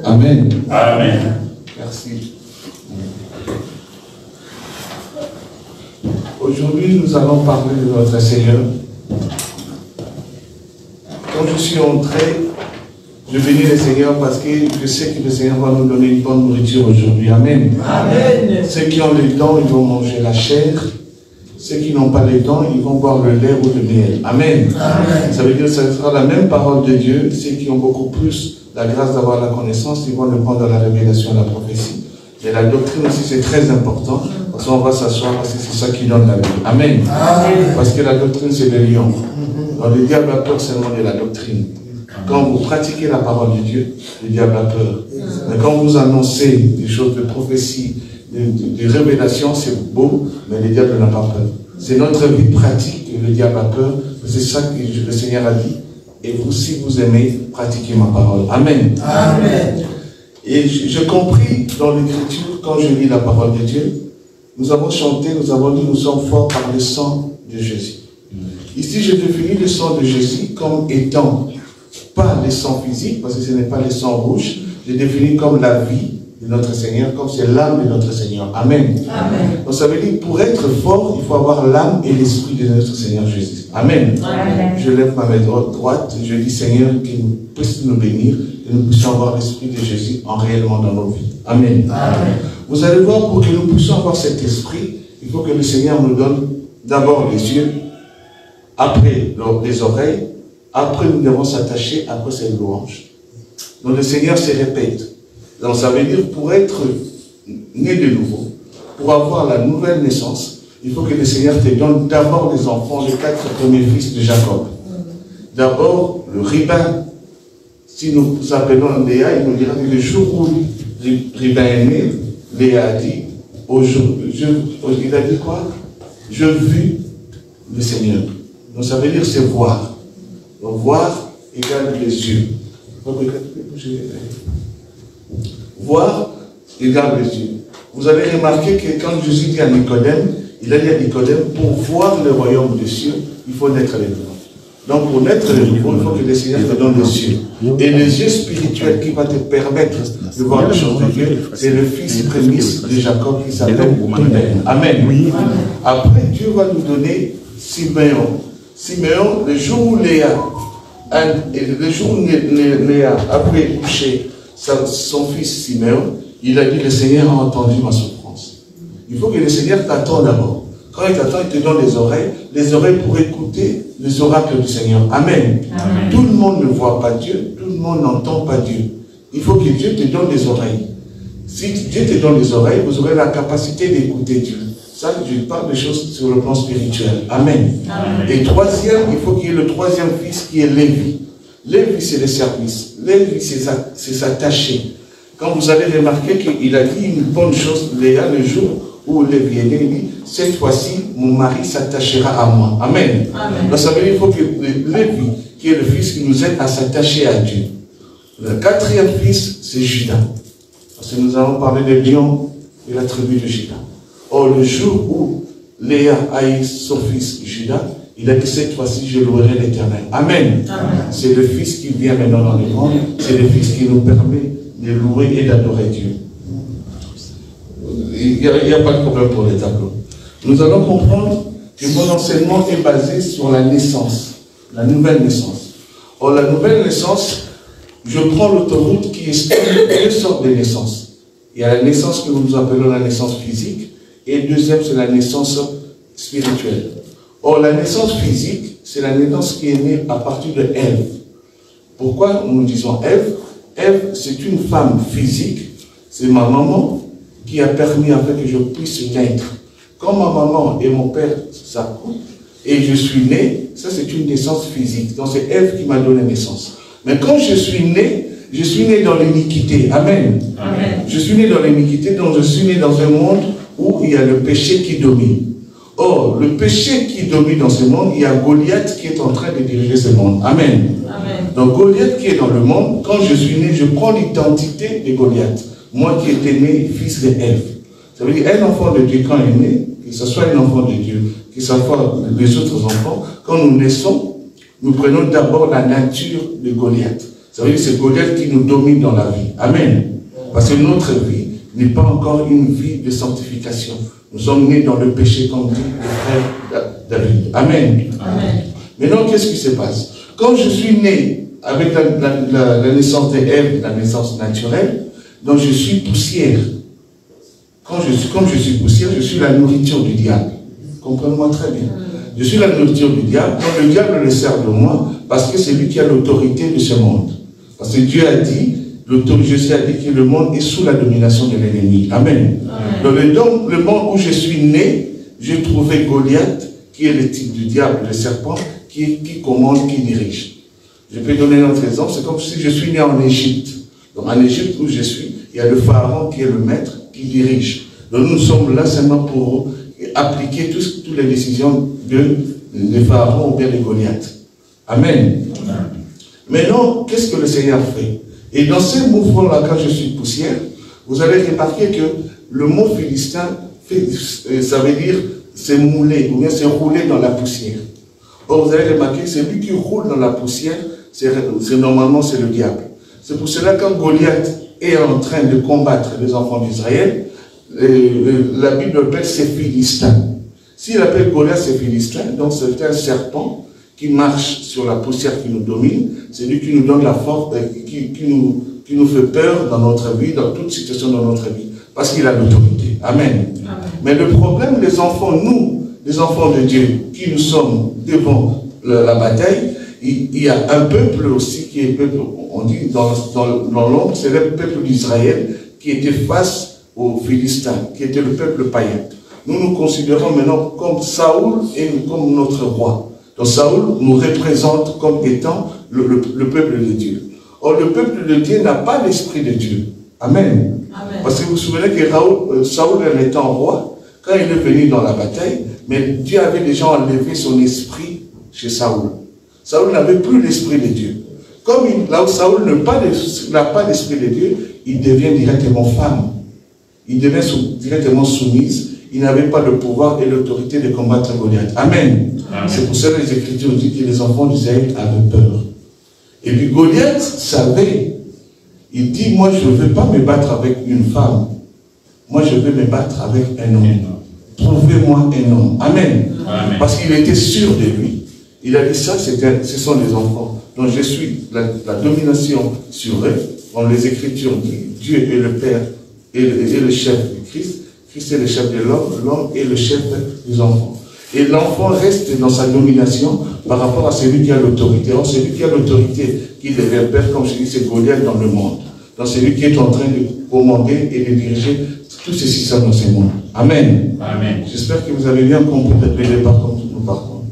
Amen. Amen. Merci. Aujourd'hui, nous allons parler de notre Seigneur. Quand je suis entré, je bénis le Seigneur parce que je sais que le Seigneur va nous donner une bonne nourriture aujourd'hui. Amen. Amen. Ceux qui ont les dents, ils vont manger la chair. Ceux qui n'ont pas les dents, ils vont boire le lait ou le miel. Amen. Amen. Ça veut dire que ce sera la même parole de Dieu. Ceux qui ont beaucoup plus la grâce d'avoir la connaissance, ils vont le prendre dans la révélation, la prophétie. Et la doctrine aussi, c'est très important. Parce qu'on va s'asseoir parce que c'est ça qui donne la vie. Amen. Amen. Parce que la doctrine, c'est le lion. Donc le diable a peur seulement de la doctrine. Quand vous pratiquez la parole de Dieu, le diable a peur. Mais quand vous annoncez des choses de prophétie, de révélation, c'est beau, mais le diable n'a pas peur. C'est notre vie pratique que le diable a peur. C'est ça que le Seigneur a dit. Et vous, si vous aimez, pratiquez ma parole. Amen. Amen. Et j'ai compris dans l'Écriture, quand je lis la parole de Dieu, nous avons chanté, nous avons dit, nous sommes forts par le sang de Jésus. Ici, je définis le sang de Jésus comme étant pas le sang physique, parce que ce n'est pas le sang rouge, je définis comme la vie de notre Seigneur, comme c'est l'âme de notre Seigneur. Amen. Amen. Donc ça veut dire, pour être fort, il faut avoir l'âme et l'esprit de notre Seigneur Jésus. Amen. Amen. Je lève ma main droite, je dis, Seigneur, qu'il puisse nous bénir, que nous puissions avoir l'esprit de Jésus en réellement dans nos vies. Amen. Amen. Vous allez voir, pour que nous puissions avoir cet esprit, il faut que le Seigneur nous donne d'abord les yeux, après les oreilles, après nous devons s'attacher, après c'est louange. Donc le Seigneur se répète. Donc ça veut dire, pour être né de nouveau, pour avoir la nouvelle naissance, il faut que le Seigneur te donne d'abord les enfants, les 4 premiers fils de Jacob. D'abord, le Ribin. Si nous appelons Léa, il nous dira que le jour où Ribin est né, Léa a dit, il a dit quoi? Je vis le Seigneur. Donc ça veut dire c'est voir. Donc voir égale les yeux. Voir égale les yeux. Vous avez remarqué que quand Jésus dit à Nicodème, il a dit à Nicodème, pour voir le royaume des cieux, il faut naître de nouveau. Donc pour naître de nouveau, il faut que le Seigneur te donne les yeux. Et les yeux spirituels qui vont te permettre de voir les choses de Dieu, c'est le fils prémisse de Jacob qui s'appelle Amen. Amen. Après, Dieu va nous donner Siméon. Siméon, le jour où Léa avait couché son fils Siméon, il a dit, le Seigneur a entendu ma souffrance. Il faut que le Seigneur t'attende d'abord. Quand il t'attend, il te donne les oreilles pour écouter les oracles du Seigneur. Amen. Amen. Tout le monde ne voit pas Dieu, tout le monde n'entend pas Dieu. Il faut que Dieu te donne les oreilles. Si Dieu te donne les oreilles, vous aurez la capacité d'écouter Dieu. Ça, je parle de choses sur le plan spirituel. Amen. Amen. Et troisième, il faut qu'il y ait le troisième fils qui est Lévi. Lévi, c'est le service. Lévi, c'est s'attacher. Quand vous allez remarquer qu'il a dit une bonne chose, Léa, le jour où Lévi est né, il dit, cette fois-ci, mon mari s'attachera à moi. Amen. Amen. Donc ça veut dire qu'il faut que Lévi, qui est le fils, qui nous aide à s'attacher à Dieu. Le quatrième fils, c'est Judas. Parce que nous allons parler des lions et la tribu de Judas. Or, le jour où Léa a eu son fils Judas, il a dit, cette fois-ci, je louerai l'Éternel. Amen. Amen. C'est le fils qui vient maintenant dans le monde. C'est le fils qui nous permet de louer et d'adorer Dieu. Il n'y a pas de problème pour les tableaux. Nous allons comprendre que mon enseignement est basé sur la naissance, la nouvelle naissance. Or, la nouvelle naissance, je prends l'autoroute qui explique deux sortes de naissances. Il y a la naissance que nous appelons la naissance physique, et deuxième, c'est la naissance spirituelle. Or, la naissance physique, c'est la naissance qui est née à partir de Ève. Pourquoi nous disons Ève? Ève, c'est une femme physique, c'est ma maman qui a permis en fait que je puisse naître. Quand ma maman et mon père s'accouplent et je suis né, ça c'est une naissance physique. Donc c'est Ève qui m'a donné naissance. Mais quand je suis né dans l'iniquité. Amen. Amen. Je suis né dans l'iniquité, donc je suis né dans un monde où il y a le péché qui domine. Or, le péché qui domine dans ce monde, il y a Goliath qui est en train de diriger ce monde. Amen. Amen. Donc Goliath qui est dans le monde, quand je suis né, je prends l'identité de Goliath. Moi qui étais né fils de Ève. Ça veut dire un enfant de Dieu quand il est né, que ce soit un enfant de Dieu, que ce soit les autres enfants, quand nous naissons, nous prenons d'abord la nature de Goliath. Ça veut dire que c'est Goliath qui nous domine dans la vie. Amen. Parce que notre vie n'est pas encore une vie de sanctification. Nous sommes nés dans le péché, comme dit le frère David. Amen. Amen. Maintenant, qu'est-ce qui se passe? Quand je suis né avec la naissance d'Ève, la naissance naturelle, donc je suis poussière. Comme je suis poussière, je suis la nourriture du diable. Comprenez-moi très bien. Je suis la nourriture du diable, donc le diable le sert de moi, parce que c'est lui qui a l'autorité de ce monde. Parce que Dieu a dit, Jésus a dit que le monde est sous la domination de l'ennemi. Amen. Donc le monde où je suis né, j'ai trouvé Goliath, qui est le type du diable, le serpent, qui commande, qui dirige. Je peux donner un autre exemple, c'est comme si je suis né en Égypte. Donc en Égypte où je suis, il y a le pharaon qui est le maître, qui dirige. Donc nous sommes là seulement pour appliquer toutes les décisions de pharaon ou bien de Goliath. Amen. Maintenant, qu'est-ce que le Seigneur fait? Et dans ces mouvements-là, quand je suis poussière, vous allez remarquer que le mot philistin, ça veut dire c'est mouler, ou bien c'est rouler dans la poussière. Or, vous allez remarquer que celui qui roule dans la poussière, normalement c'est le diable. C'est pour cela que quand Goliath est en train de combattre les enfants d'Israël, la Bible appelle ces Philistins. S'il appelle Goliath ces Philistins, donc c'est un serpent qui marche sur la poussière qui nous domine, c'est lui qui nous donne la force, qui nous fait peur dans notre vie, dans toute situation dans notre vie, parce qu'il a l'autorité. Amen. Mais le problème, les enfants, nous, les enfants de Dieu, qui nous sommes devant la bataille, il y a un peuple aussi qui est peuple, on dit dans l'ombre, c'est le peuple d'Israël qui était face aux Philistins, qui était le peuple païen. Nous nous considérons maintenant comme Saoul et comme notre roi. Donc Saoul nous représente comme étant le peuple de Dieu. Or, le peuple de Dieu n'a pas l'esprit de Dieu. Amen. Amen. Parce que vous vous souvenez que Saoul, en étant roi, quand il est venu dans la bataille, mais Dieu avait déjà enlevé son esprit chez Saoul. Saoul n'avait plus l'esprit de Dieu. Comme là où Saoul n'a pas l'esprit de Dieu, il devient directement femme. Il devient directement soumise. Il n'avait pas le pouvoir et l'autorité de combattre Goliath. Amen. C'est pour ça que les Écritures disent que les enfants d'Israël avaient peur. Et puis Goliath savait, il dit, moi je ne veux pas me battre avec une femme. Moi je veux me battre avec un homme. Trouvez-moi un homme. Amen. Amen. Parce qu'il était sûr de lui. Il a dit ça, ce sont les enfants. Donc je suis la domination sur eux. Dans les Écritures disent, Dieu est le Père et le chef du Christ. Christ est le chef de l'homme, l'homme est le chef des enfants. Et l'enfant reste dans sa domination par rapport à celui qui a l'autorité. Alors celui qui a l'autorité, qui devient père, comme je dis, c'est Goliath dans le monde. Donc celui qui est en train de commander et de diriger tout ceci dans ce monde. Amen. Amen. J'espère que vous avez bien compris le départ comme nous partons.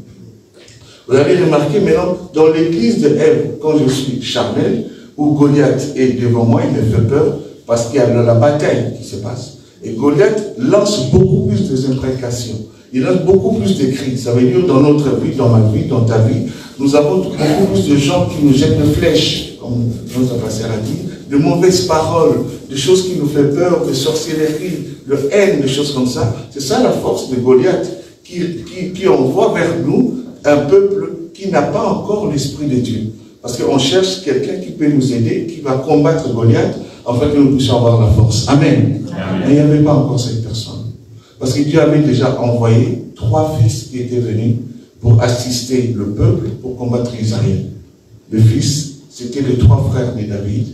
Vous avez remarqué maintenant, dans l'église de Ève, quand je suis charnel, où Goliath est devant moi, il me fait peur, parce qu'il y a la bataille qui se passe. Et Goliath lance beaucoup plus de imprécations. Il lance beaucoup plus de cris. Ça veut dire dans notre vie, dans ma vie, dans ta vie, nous avons beaucoup plus de gens qui nous jettent des flèches, comme notre pasteur a dit, de mauvaises paroles, de choses qui nous font peur, de sorcellerie, de haine, de choses comme ça. C'est ça la force de Goliath, qui envoie vers nous un peuple qui n'a pas encore l'esprit de Dieu. Parce qu'on cherche quelqu'un qui peut nous aider, qui va combattre Goliath, afin que nous puissions avoir la force. Amen. Amen. Mais il n'y avait pas encore cette personne. Parce que Dieu avait déjà envoyé 3 fils qui étaient venus pour assister le peuple, pour combattre Israël. Le fils, c'était les 3 frères de David,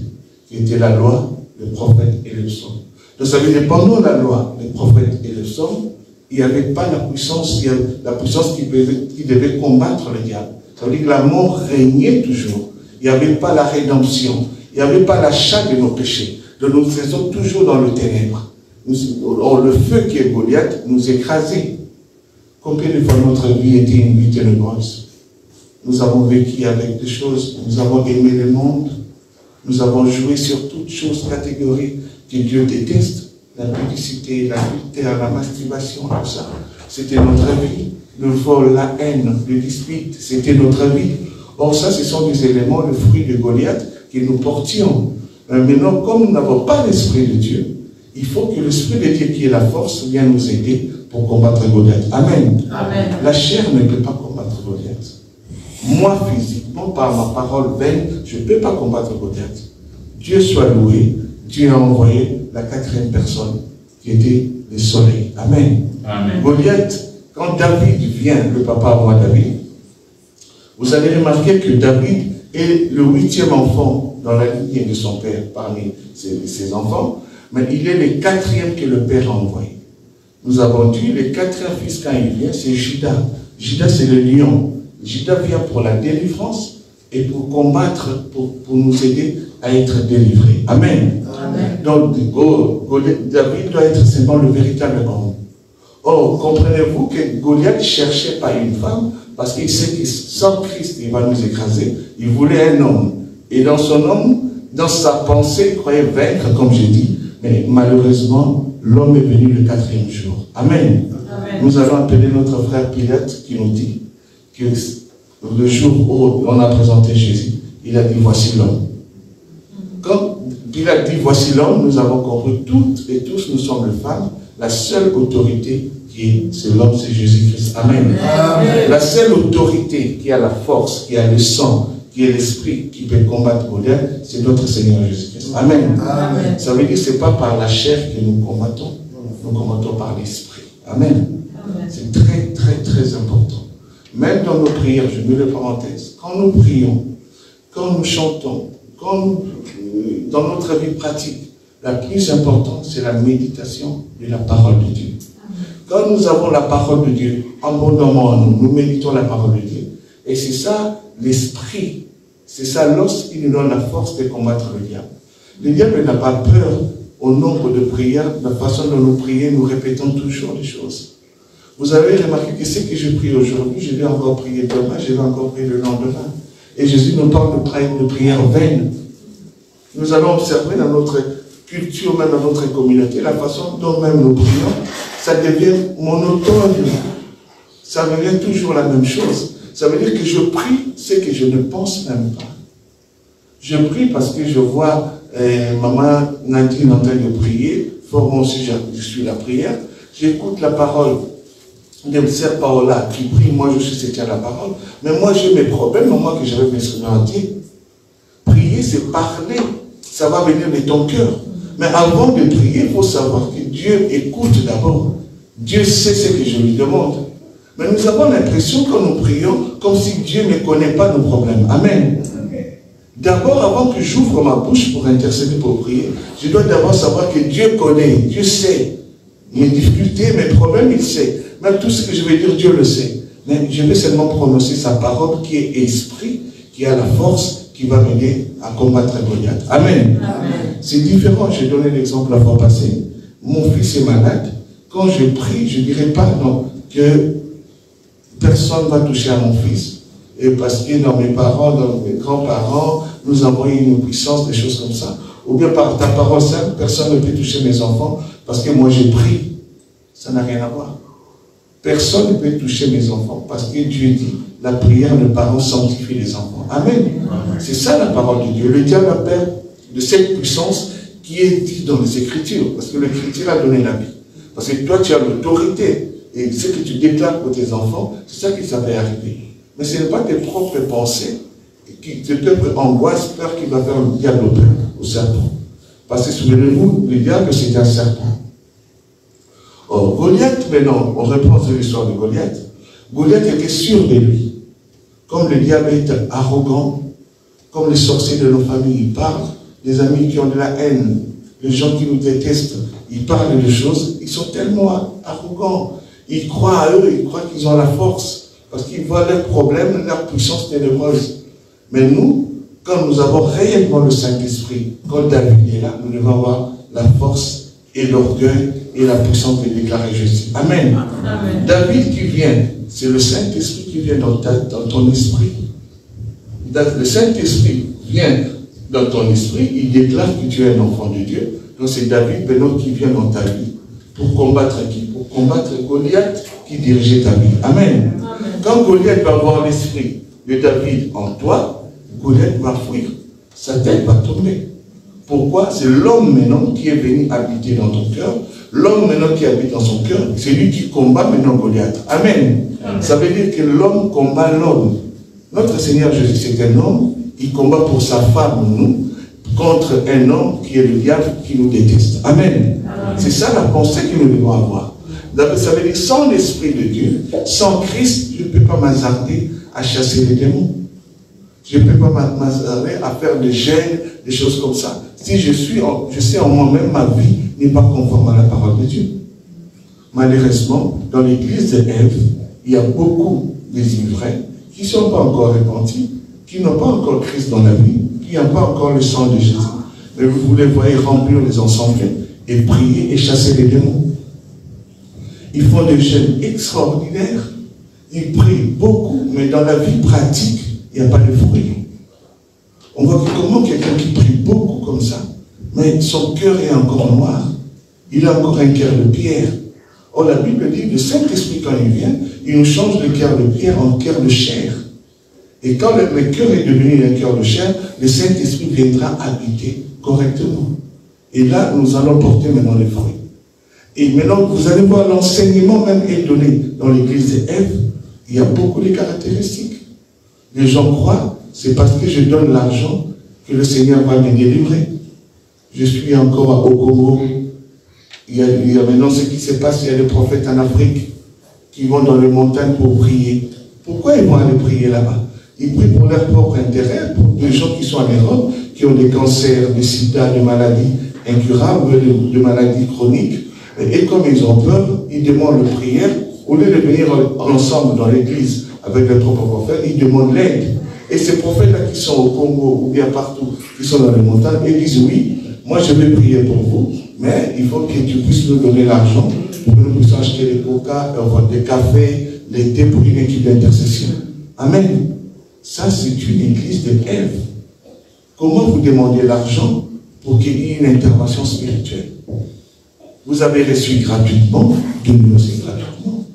qui étaient la loi, le prophète et le psaume. Donc ça veut dire, pendant la loi, le prophète et le psaume, il n'y avait pas la puissance qui devait combattre le diable. Ça veut dire que la mort régnait toujours. Il n'y avait pas la rédemption. Il n'y avait pas l'achat de nos péchés. Donc nous faisons toujours dans le ténèbre. Or, le feu qui est Goliath nous écrasait. Combien de fois notre vie était une vie ténébreuse? Nous avons vécu avec des choses, nous avons aimé le monde, nous avons joué sur toutes choses, catégories que Dieu déteste. La publicité, l'adultère, la masturbation, tout ça. C'était notre vie. Le vol, la haine, le dispute, c'était notre vie. Or ça, ce sont des éléments, le fruit de Goliath, que nous portions. Maintenant, comme nous n'avons pas l'Esprit de Dieu, il faut que l'Esprit de Dieu, qui est la force, vienne nous aider pour combattre Goliath. Amen. Amen. La chair ne peut pas combattre Goliath. moi physiquement, par ma parole vaine, je ne peux pas combattre Goliath. Dieu soit loué, Dieu a envoyé la 4e personne qui était le soleil. Amen. Amen. Goliath, quand David vient, le papa à moi David, vous allez remarquer que David est le 8e enfant dans la lignée de son père parmi ses enfants, mais il est le 4e que le père a envoyé. Nous avons dit, le 4e fils quand il vient, c'est Juda. Juda c'est le lion. Juda vient pour la délivrance et pour combattre, pour nous aider à être délivrés. Amen. Amen. Donc, David doit être seulement le véritable homme. Or, comprenez-vous que Goliath ne cherchait pas une femme parce qu'il sait que sans Christ, il va nous écraser. Il voulait un homme. Et dans son homme, dans sa pensée, il croyait vaincre, comme j'ai dit. Mais malheureusement, l'homme est venu le 4e jour. Amen. Amen. Nous allons appeler notre frère Pilate qui nous dit que le jour où on a présenté Jésus, il a dit voici l'homme. Quand Pilate dit voici l'homme, nous avons compris toutes et tous nous sommes les femmes. La seule autorité c'est l'homme, c'est Jésus-Christ. Amen. Amen. La seule autorité qui a la force, qui a le sang, qui est l'esprit, qui peut combattre Goliath, c'est notre Seigneur Jésus-Christ. Amen. Amen. Ça veut dire que ce n'est pas par la chair que nous combattons par l'esprit. Amen. C'est très, très, très important. Même dans nos prières, je mets les parenthèses, quand nous prions, quand nous chantons, dans notre vie pratique, la plus importante, c'est la méditation de la parole de Dieu. Quand nous avons la parole de Dieu, abondamment en nous, nous méditons la parole de Dieu. Et c'est ça l'esprit. C'est ça lorsqu'il nous donne la force de combattre le diable. Le diable n'a pas peur au nombre de prières, la façon dont nous prions, nous répétons toujours les choses. Vous avez remarqué que ce que je prie aujourd'hui, je vais encore prier demain, je vais encore prier le lendemain. Et Jésus nous parle de prière vaine. Nous allons observer dans notre culture, même dans notre communauté, la façon dont même nous prions, ça devient monotone. Ça devient toujours la même chose. Ça veut dire que je prie ce que je ne pense même pas. Je prie parce que je vois maman Nadine en train de prier. Fort moi aussi, je suis la prière. J'écoute la parole de Sœur Paola qui prie. Moi, je suis c'était à la parole. Mais moi, j'ai mes problèmes. Moi, que j'avais m'expérimenter. Prier, c'est parler. Ça va venir de ton cœur. Mais avant de prier, il faut savoir que Dieu écoute d'abord. Dieu sait ce que je lui demande. Mais nous avons l'impression quand nous prions, comme si Dieu ne connaît pas nos problèmes. Amen. D'abord, avant que j'ouvre ma bouche pour intercéder, pour prier, je dois d'abord savoir que Dieu connaît, Dieu sait mes difficultés, mes problèmes, il sait. Même tout ce que je vais dire, Dieu le sait. Mais je vais seulement prononcer sa parole qui est esprit, qui a la force, qui va m'aider à combattre Goliath. Amen. Amen. C'est différent. J'ai donné l'exemple la fois passée. Mon fils est malade. Quand je prie, je ne dirais pas non, que personne ne va toucher à mon fils. Et parce que dans mes parents, dans mes grands-parents, nous avons eu une puissance, des choses comme ça. Ou bien par ta parole simple, personne ne peut toucher mes enfants parce que moi j'ai pris. Ça n'a rien à voir. Personne ne peut toucher mes enfants parce que Dieu dit, la prière de parents sanctifie les enfants. Amen. C'est ça la parole de Dieu. Le diable a peur de cette puissance qui est dite dans les Écritures. Parce que l'Écriture a donné la vie. Parce que toi, tu as l'autorité. Et ce que tu déclares pour tes enfants, c'est ça qui s'avait arriver. Mais ce n'est pas tes propres pensées qui te peuple angoisse, peur qu'il va faire le diable au serpent. Parce que souvenez-vous, le diable, c'est un serpent. Or, Goliath, maintenant, on reprend sur l'histoire de Goliath. Goliath était sûr de lui. Comme le diable est arrogant, comme les sorciers de nos familles, ils parlent, les amis qui ont de la haine, les gens qui nous détestent, ils parlent de choses, ils sont tellement arrogants. Ils croient à eux, ils croient qu'ils ont la force, parce qu'ils voient leurs problèmes, leur puissance ténébreuse. Mais nous, quand nous avons réellement le Saint-Esprit, quand David est là, nous devons avoir la force et l'orgueil et la puissance de déclarer Jésus. Amen. Amen. David qui vient, c'est le Saint-Esprit qui vient dans ton esprit. Le Saint-Esprit vient dans ton esprit, il déclare que tu es un enfant de Dieu. Donc c'est David maintenant qui vient dans ta vie. Pour combattre qui? Pour combattre Goliath qui dirigeait ta vie. Amen. Amen. Quand Goliath va avoir l'esprit de David en toi, Goliath va fuir. Sa tête va tomber. Pourquoi? C'est l'homme maintenant qui est venu habiter dans ton cœur. L'homme maintenant qui habite dans son cœur, c'est lui qui combat maintenant Goliath. Amen. Amen. Ça veut dire que l'homme combat l'homme. Notre Seigneur Jésus, c'est un homme, il combat pour sa femme, nous, contre un homme qui est le diable, qui nous déteste. Amen. C'est ça la pensée que nous devons avoir. Ça veut dire, sans l'Esprit de Dieu, sans Christ, je ne peux pas m'hasarder à chasser les démons. Je ne peux pas m'hasarder à faire des gènes, des choses comme ça. Si je sais en moi-même, ma vie n'est pas conforme à la parole de Dieu. Malheureusement, dans l'église de Ève, il y a beaucoup désœuvrés qui ne sont pas encore repentis, qui n'ont pas encore Christ dans la vie, qui n'ont pas encore le sang de Jésus. Mais vous voulez voir remplir les ensembles et prier et chasser les démons. Ils font des jeûnes extraordinaires. Ils prient beaucoup, mais dans la vie pratique, il n'y a pas de fruit. On voit que comment quelqu'un qui prie beaucoup comme ça, mais son cœur est encore noir. Il a encore un cœur de pierre. Or, la Bible dit, le Saint-Esprit, quand il vient, il nous change le cœur de pierre en cœur de chair. Et quand le cœur est devenu un cœur de chair, le Saint-Esprit viendra habiter correctement. Et là, nous allons porter maintenant les fruits. Et maintenant, vous allez voir, l'enseignement même est donné dans l'église d'Ève. Il y a beaucoup de caractéristiques. Les gens croient, c'est parce que je donne l'argent que le Seigneur va me délivrer. Je suis encore au Congo. Il y a maintenant ce qui se passe, il y a des prophètes en Afrique qui vont dans les montagnes pour prier. Pourquoi ils vont aller prier là-bas? Ils prient pour leur propre intérêt, pour des gens qui sont en Europe, qui ont des cancers, des sida, des maladies incurables, des maladies chroniques. Et comme ils ont peur, ils demandent la prière. Au lieu de venir ensemble dans l'église avec les propres prophètes, ils demandent l'aide. Et ces prophètes-là qui sont au Congo ou bien partout, qui sont dans les montagnes, ils disent oui, moi je vais prier pour vous, mais il faut que tu puisses nous donner l'argent pour que nous puissions acheter des coca, des cafés, des thés pour une équipe d'intercession. Amen. Ça, c'est une église de Ève. Comment vous demandez l'argent pour qu'il y ait une intervention spirituelle? Vous avez reçu gratuitement, donnez aussi gratuitement.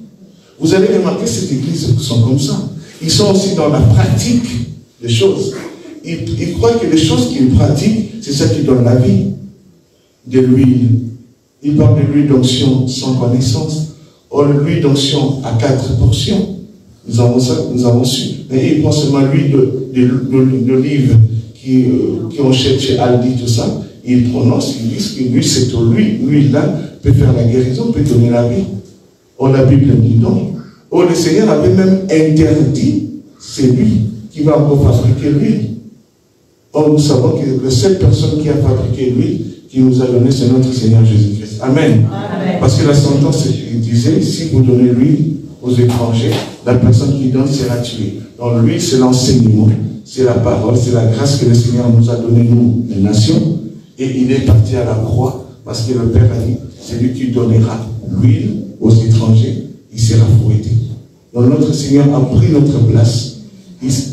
Vous avez remarqué ces églises sont comme ça. Ils sont aussi dans la pratique des choses. Ils croient que les choses qu'ils pratiquent, c'est ça qui donne la vie. De l'huile. Ils parlent de l'huile d'onction sans connaissance. Or, l'huile d'onction à 4 portions. Nous avons su. Mais ils prennent seulement l'huile d'olive qui achètent chez Aldi, tout ça. Ils prononcent, ils disent que l'huile, c'est l'huile. L'huile là peut faire la guérison, peut donner la vie. Or, la Bible dit non. Or, le Seigneur avait même interdit, c'est lui qui va encore fabriquer l'huile. Or, nous savons que la seule personne qui a fabriqué l'huile, qui nous a donné, c'est notre Seigneur Jésus-Christ. Amen. Amen. Parce que la sentence disait, si vous donnez l'huile aux étrangers, la personne qui donne sera tuée. Donc l'huile, c'est l'enseignement, c'est la parole, c'est la grâce que le Seigneur nous a donnée, nous, les nations. Et il est parti à la croix, parce que le Père a dit, c'est lui qui donnera l'huile aux étrangers, il sera fouetté. Donc notre Seigneur a pris notre place.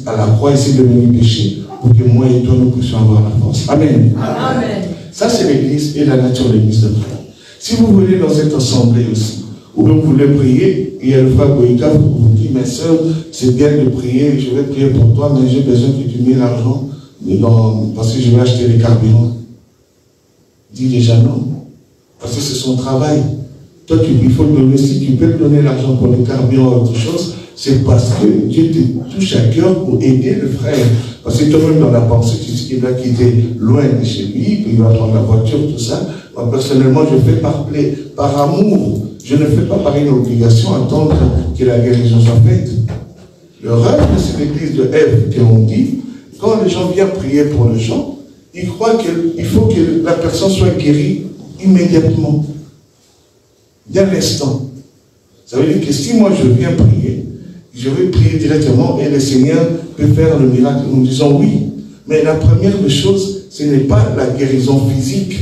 À la croix, il s'est devenu péché, pour que moi et toi, nous puissions avoir la force. Amen. Amen. Ça, c'est l'église et la nature de l'église de prière. Si vous venez dans cette assemblée aussi, ou bien vous voulez prier, il y a le frère Goïka qui vous dit, mais sœur, c'est bien de prier, je vais prier pour toi, mais j'ai besoin que tu mettes l'argent parce que je vais acheter les carburants. Dis déjà non, parce que c'est son travail. Toi, il faut donner, si tu peux donner l'argent pour les carburants ou autre chose, c'est parce que Dieu te touche à cœur pour aider le frère. Parce que toi-même dans la pensée, tu sais qu'il va quitter loin de chez lui, qu'il va prendre la voiture, tout ça. Moi, personnellement, je fais par amour. Je ne fais pas par une obligation attendre que la guérison soit faite. Le rêve de cette église de Ève qu'on dit, quand les gens viennent prier pour les gens, ils croient qu'il faut que la personne soit guérie immédiatement, d'un instant. Ça veut dire que si moi je viens prier, je vais prier directement et le Seigneur peut faire le miracle. Nous disons oui. Mais la première des choses, ce n'est pas la guérison physique,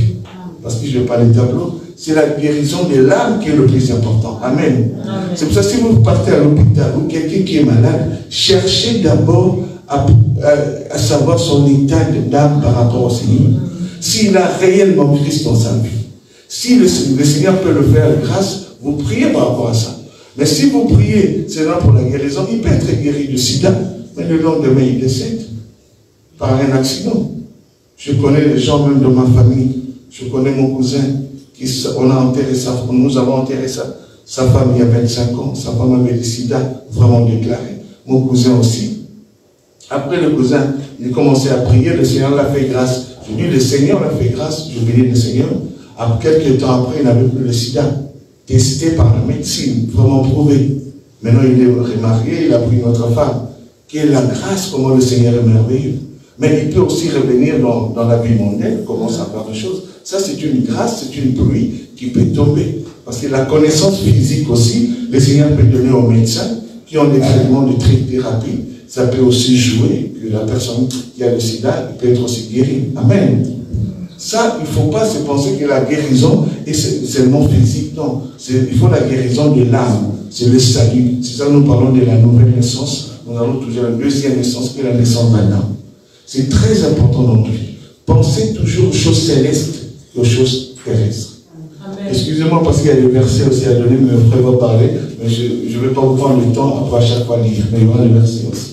parce que je ne vais pas les tableaux, c'est la guérison de l'âme qui est le plus important. Amen. Amen. C'est pour ça que si vous partez à l'hôpital ou quelqu'un qui est malade, cherchez d'abord à savoir son état d'âme par rapport au Seigneur. S'il a réellement Christ dans sa vie, si le Seigneur peut le faire grâce, vous priez par rapport à ça. Mais si vous priez seulement pour la guérison, il peut être guéri du sida, mais le lendemain il décède par un accident. Je connais les gens même de ma famille. Je connais mon cousin nous avons enterré sa femme il y a 25 ans. Sa femme avait le sida vraiment déclaré. Mon cousin aussi. Après le cousin, il commençait à prier, le Seigneur l'a fait grâce. Je dis, le Seigneur l'a fait grâce, je bénis le Seigneur. Après, quelques temps après, il n'avait plus le sida. Testé par la médecine, vraiment prouvé. Maintenant, il est remarié, il a pris notre femme. Quelle est la grâce, comment le Seigneur est merveilleux. Mais il peut aussi revenir dans la vie mondaine, commence à faire des choses. Ça, c'est une grâce, c'est une pluie qui peut tomber. Parce que la connaissance physique aussi, le Seigneur peut donner aux médecins qui ont des traitements de thérapie. Ça peut aussi jouer que la personne qui a le sida peut être aussi guérie. Amen. Ça, il ne faut pas se penser que la guérison est seulement physique. Non, il faut la guérison de l'âme. C'est le salut. C'est ça que nous parlons de la nouvelle naissance. Nous allons toujours à la deuxième naissance qui est la naissance d'un âme. C'est très important dans notre vie. Pensez toujours aux choses célestes qu'aux choses terrestres. Excusez-moi parce qu'il y a des versets aussi à donner, mais le frère va parler, mais je ne vais pas vous prendre le temps après à chaque fois lire, mais il y aura des versets aussi.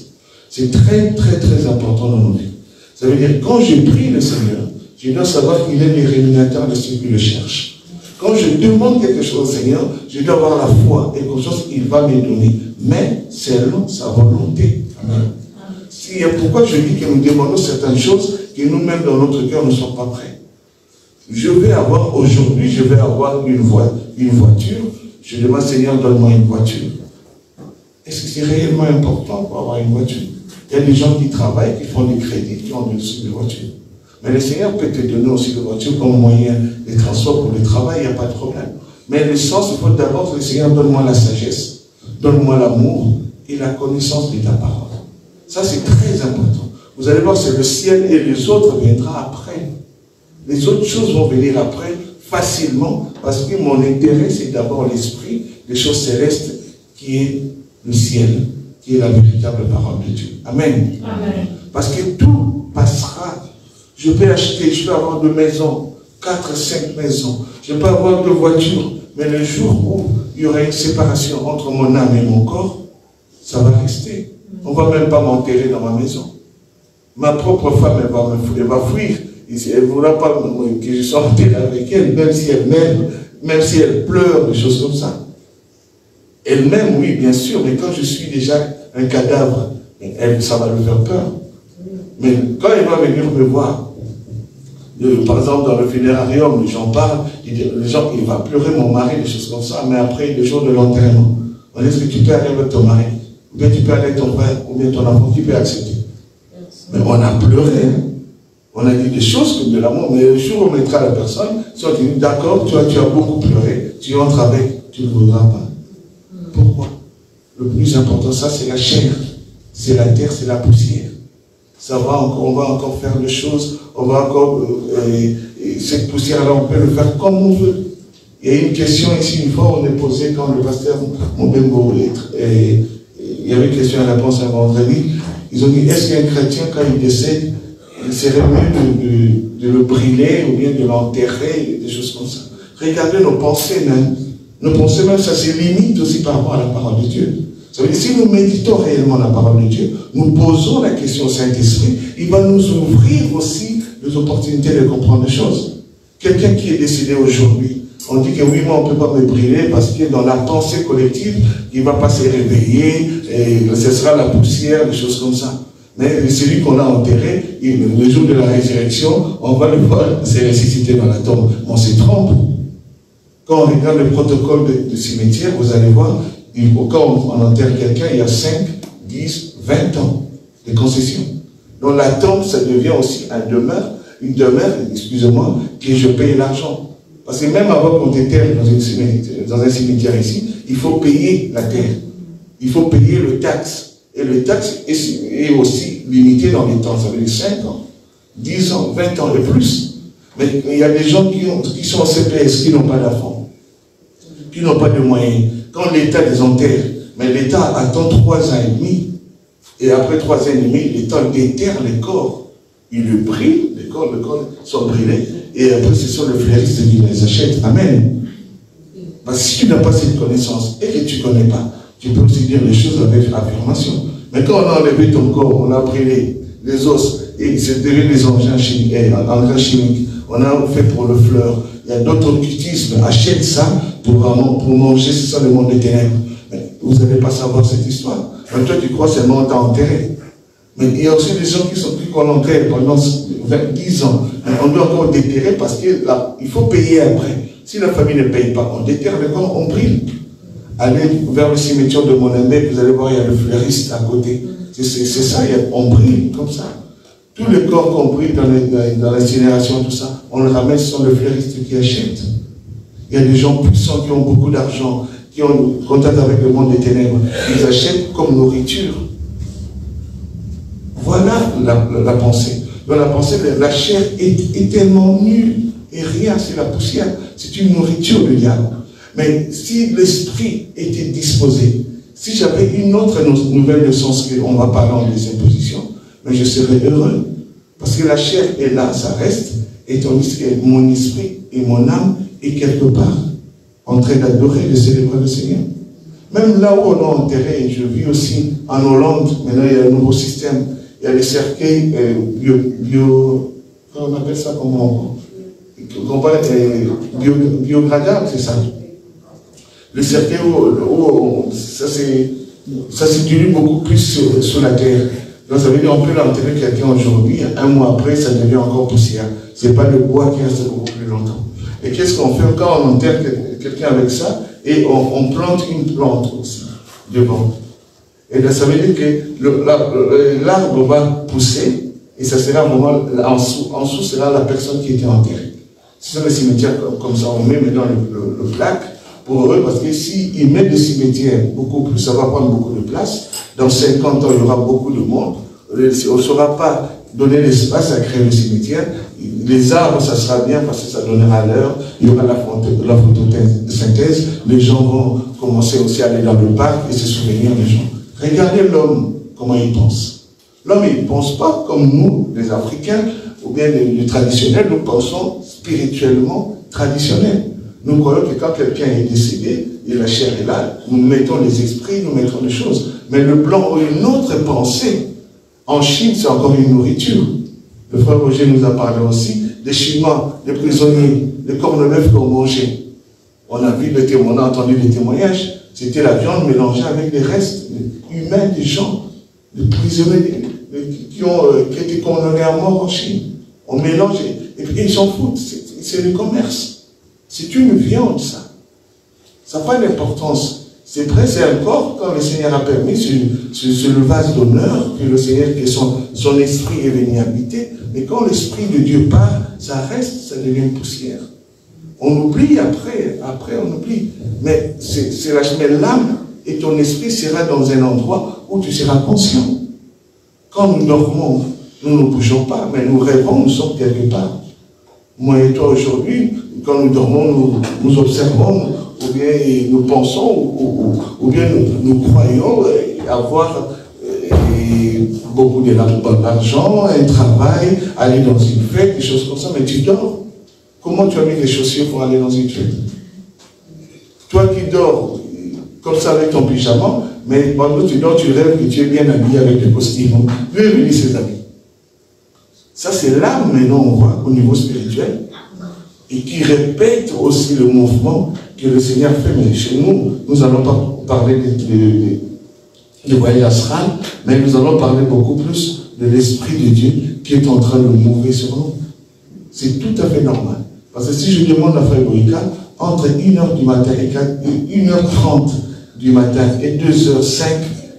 C'est très, très, très important dans nos vies. Ça veut dire, quand je prie le Seigneur, je dois savoir qu'il est le rémunérateur de ceux qui le cherchent. Quand je demande quelque chose au Seigneur, je dois avoir la foi et confiance qu'il va me donner, mais selon sa volonté. Amen. Pourquoi je dis que nous demandons certaines choses que nous-mêmes dans notre cœur ne sommes pas prêts. Je vais avoir aujourd'hui, je vais avoir une voiture. Je demande, Seigneur, donne-moi une voiture. Est-ce que c'est réellement important pour avoir une voiture? Il y a des gens qui travaillent, qui font des crédits, qui ont dessus des voitures. Mais le Seigneur peut te donner aussi des voitures comme moyen de transport pour le travail, il n'y a pas de problème. Mais le sens, il faut d'abord que le Seigneur donne-moi la sagesse, donne-moi l'amour et la connaissance de ta parole. Ça, c'est très important. Vous allez voir, c'est le ciel et les autres viendront après. Les autres choses vont venir après facilement parce que mon intérêt, c'est d'abord l'esprit, les choses célestes, qui est le ciel, qui est la véritable parole de Dieu. Amen. Amen. Parce que tout passera. Je peux acheter, je peux avoir 2 maisons, 4, 5 maisons. Je peux avoir 2 voitures. Mais le jour où il y aura une séparation entre mon âme et mon corps, ça va rester. On ne va même pas m'enterrer dans ma maison. Ma propre femme, elle va fuir. Elle ne voudra pas que je sois enterré avec elle, même si elle m'aime, même si elle pleure, des choses comme ça. Elle m'aime, oui, bien sûr, mais quand je suis déjà un cadavre, ça va lui faire peur. Mais quand elle va venir me voir, par exemple dans le funérarium, les gens parlent, les gens, il va pleurer mon mari, des choses comme ça, mais après, le jour de l'enterrement, on est-ce que tu peux aller avec ton mari, ou bien tu peux aller avec ton frère, ou bien ton enfant, tu peux accepter. Mais on a pleuré, hein. On a dit des choses comme de l'amour, mais le jour où on mettra la personne, si on dit d'accord, tu as beaucoup pleuré, tu entres avec, tu ne voudras pas. Pourquoi? Le plus important, ça c'est la chair, c'est la terre, c'est la poussière. Ça va encore, on va encore faire des choses, on va encore, cette poussière-là, on peut le faire comme on veut. Il y a une question ici, une fois, on est posé quand le pasteur Mbembo, il y avait une question et réponse un vendredi. Ils ont dit, est-ce qu'un chrétien, quand il décède, il serait mieux de le brûler ou bien de l'enterrer, des choses comme ça. Regardez nos pensées même. Nos pensées même, ça se limite aussi par rapport à la parole de Dieu. Ça veut dire, si nous méditons réellement la parole de Dieu, nous posons la question au Saint-Esprit, il va nous ouvrir aussi les opportunités de comprendre les choses. Quelqu'un qui est décédé aujourd'hui, on dit que oui, moi on ne peut pas me brûler parce que dans la pensée collective, il ne va pas se réveiller, et ce sera la poussière, des choses comme ça. Mais celui qu'on a enterré, le jour de la résurrection, on va le voir se ressusciter dans la tombe. On se trompe. Quand on regarde le protocole de cimetière, vous allez voir, quand on enterre quelqu'un, il y a 5, 10, 20 ans de concession. Donc la tombe, ça devient aussi une demeure, excusez-moi, que je paye l'argent. Parce que même avant qu'on t'enterre dans un cimetière ici, il faut payer la terre. Il faut payer le taxe. Et le taxe est aussi limité dans les temps. Ça veut dire 5 ans, 10 ans, 20 ans et plus. Mais il y a des gens qui sont en CPS, qui n'ont pas d'enfants, qui n'ont pas de moyens. Quand l'État les enterre, mais l'État attend 3 ans et demi. Et après 3 ans et demi, l'État déterre les corps. Il le brûle, les corps sont brûlés. Et après, ce sont les fleuristes qui les achètent. Amen. Parce que si tu n'as pas cette connaissance et que tu ne connais pas, tu peux aussi dire les choses avec affirmation. Mais quand on a enlevé ton corps, on a pris les os, et c'est devenu des engins chimiques, on a fait pour le fleur. Il y a d'autres occultismes, achètent ça pour manger, c'est ça le monde des ténèbres. Mais vous n'allez pas savoir cette histoire. Mais toi, tu crois seulement on t'a enterré. Mais il y a aussi des gens qui qu'on enterre pendant 10 ans. On doit encore déterrer parce qu'il faut payer après. Si la famille ne paye pas, on déterre le corps, on brûle. Allez vers le cimetière de Molenbeek, vous allez voir, il y a le fleuriste à côté. C'est ça, on brûle comme ça. Tous les corps qu'on brûle dans l'incinération, tout ça, on le ramène, ce sont les fleuristes qui achètent. Il y a des gens puissants qui ont beaucoup d'argent, qui ont contact avec le monde des ténèbres. Ils achètent comme nourriture. Voilà la pensée. Dans la pensée, la chair est tellement nulle et rien, c'est la poussière. C'est une nourriture du diable. Mais si l'esprit était disposé, si j'avais une autre nouvelle sens qu'on va parler en deuxième position, mais je serais heureux. Parce que la chair est là, ça reste, et tandis que mon esprit et mon âme est quelque part en train d'adorer, de célébrer le Seigneur. Même là où on a enterré, je vis aussi en Hollande, maintenant il y a un nouveau système, il y a les cercueils on appelle ça comment biogradables, c'est ça. Le cercueil, ça se dilue beaucoup plus sur la terre. Donc ça veut dire qu'on peut l'enterrer quelqu'un aujourd'hui, un mois après, ça devient encore poussière. Ce n'est pas le bois qui reste beaucoup plus longtemps. Et qu'est-ce qu'on fait quand on enterre quelqu'un avec ça? Et on plante une plante aussi, devant. Et là, ça veut dire que l'arbre va pousser, et ça sera vraiment, en dessous sera la personne qui était enterrée. Ce sont des cimetières comme ça, on met maintenant le plaque pour eux, parce que s'ils mettent des cimetières beaucoup plus, ça va prendre beaucoup de place. Dans 50 ans, il y aura beaucoup de monde. On ne saura pas donner l'espace à créer le cimetière. Les arbres, ça sera bien parce que ça donnera l'heure. Il y aura la photosynthèse. Les gens vont commencer aussi à aller dans le parc et se souvenir des gens. Regardez l'homme, comment il pense. L'homme, il ne pense pas comme nous, les Africains, ou bien les traditionnels. Nous pensons spirituellement traditionnel. Nous croyons que quand quelqu'un est décédé, et la chair est là, nous mettons les esprits, nous mettons les choses. Mais le blanc a une autre pensée. En Chine, c'est encore une nourriture. Le frère Roger nous a parlé aussi des Chinois, des prisonniers, des cornemeufs qu'on mangeait. On a vu on a entendu les témoignages. C'était la viande mélangée avec les restes humains des gens, des prisonniers qui étaient condamnés à mort en Chine. On mélange, et puis ils s'en foutent. C'est le commerce. C'est une viande, ça. Ça n'a pas d'importance. C'est vrai, c'est un corps, quand le Seigneur a permis, c'est le vase d'honneur que le Seigneur, que son esprit est venu habiter. Mais quand l'esprit de Dieu part, ça reste, ça devient poussière. On oublie après on oublie. Mais l'âme et ton esprit sera dans un endroit où tu seras conscient. Quand nous dormons, nous ne bougeons pas, mais nous rêvons, nous sommes quelque part. Moi et toi aujourd'hui, quand nous dormons, nous observons, ou bien nous pensons, ou bien nous croyons avoir beaucoup d'argent, un travail, aller dans une fête, des choses comme ça, mais tu dors. Comment tu as mis les chaussures pour aller dans une fête? Toi qui dors comme ça avec ton pyjama, mais pendant que tu dors, tu rêves que tu es bien habillé avec le costume. Lui est venu ses habits. Ça, c'est l'âme, maintenant, on voit, au niveau spirituel, et qui répète aussi le mouvement que le Seigneur fait. Mais chez nous, nous allons pas parler de voyage astral, mais nous allons parler beaucoup plus de l'Esprit de Dieu qui est en train de mouver sur nous. C'est tout à fait normal. Parce que si je demande à Frère Boïka, entre 1h du matin et 1h30 du matin et 2h05,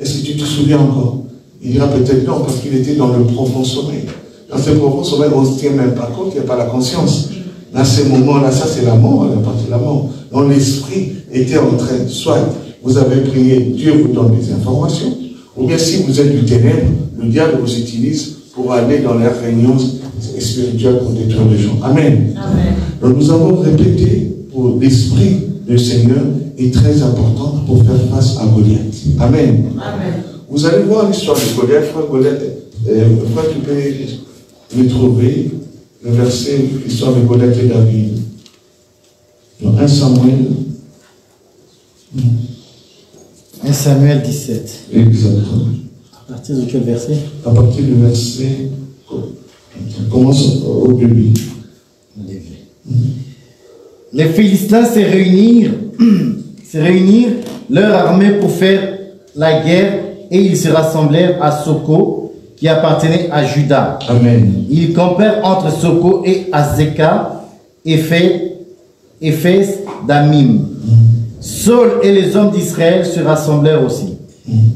est-ce que tu te souviens encore? Il dira peut-être non, parce qu'il était dans le profond sommeil. Dans ce profond sommeil, on ne se tient même pas compte, il n'y a pas la conscience. Dans ces moments-là, ça c'est la mort, la partie de la mort. Donc l'esprit était en train, soit vous avez prié, Dieu vous donne des informations, ou bien si vous êtes du ténèbre, le diable vous utilise pour aller dans les réunions spirituelles pour détruire les gens. Amen. Amen. Donc nous avons répété pour l'esprit du Seigneur est très important pour faire face à Goliath. Amen. Amen. Vous allez voir l'histoire de Goliath. Frère, tu peux me trouver le verset, l'histoire de Goliath et David. Dans 1 Samuel. 1 Samuel 17. Exactement. À partir de quel verset? À partir du verset. On commence au début. Les Philistins se réunirent leur armée pour faire la guerre et ils se rassemblèrent à Soko, qui qui appartenait à Juda. Amen. Ils campèrent entre Soko et Azeka, Éphès d'Amim. Saul et les hommes d'Israël se rassemblèrent aussi.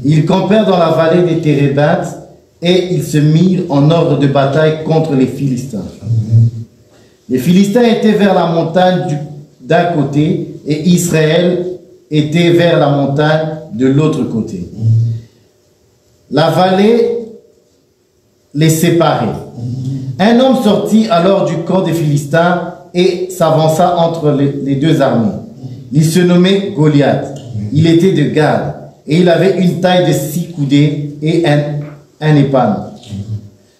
Ils campèrent dans la vallée des Térébintes et ils se mirent en ordre de bataille contre les Philistins. Les Philistins étaient vers la montagne d'un côté et Israël était vers la montagne de l'autre côté. La vallée les séparait. Un homme sortit alors du camp des Philistins et s'avança entre les deux armées. Il se nommait Goliath. Il était de Gad et il avait une taille de 6 coudées et un épan.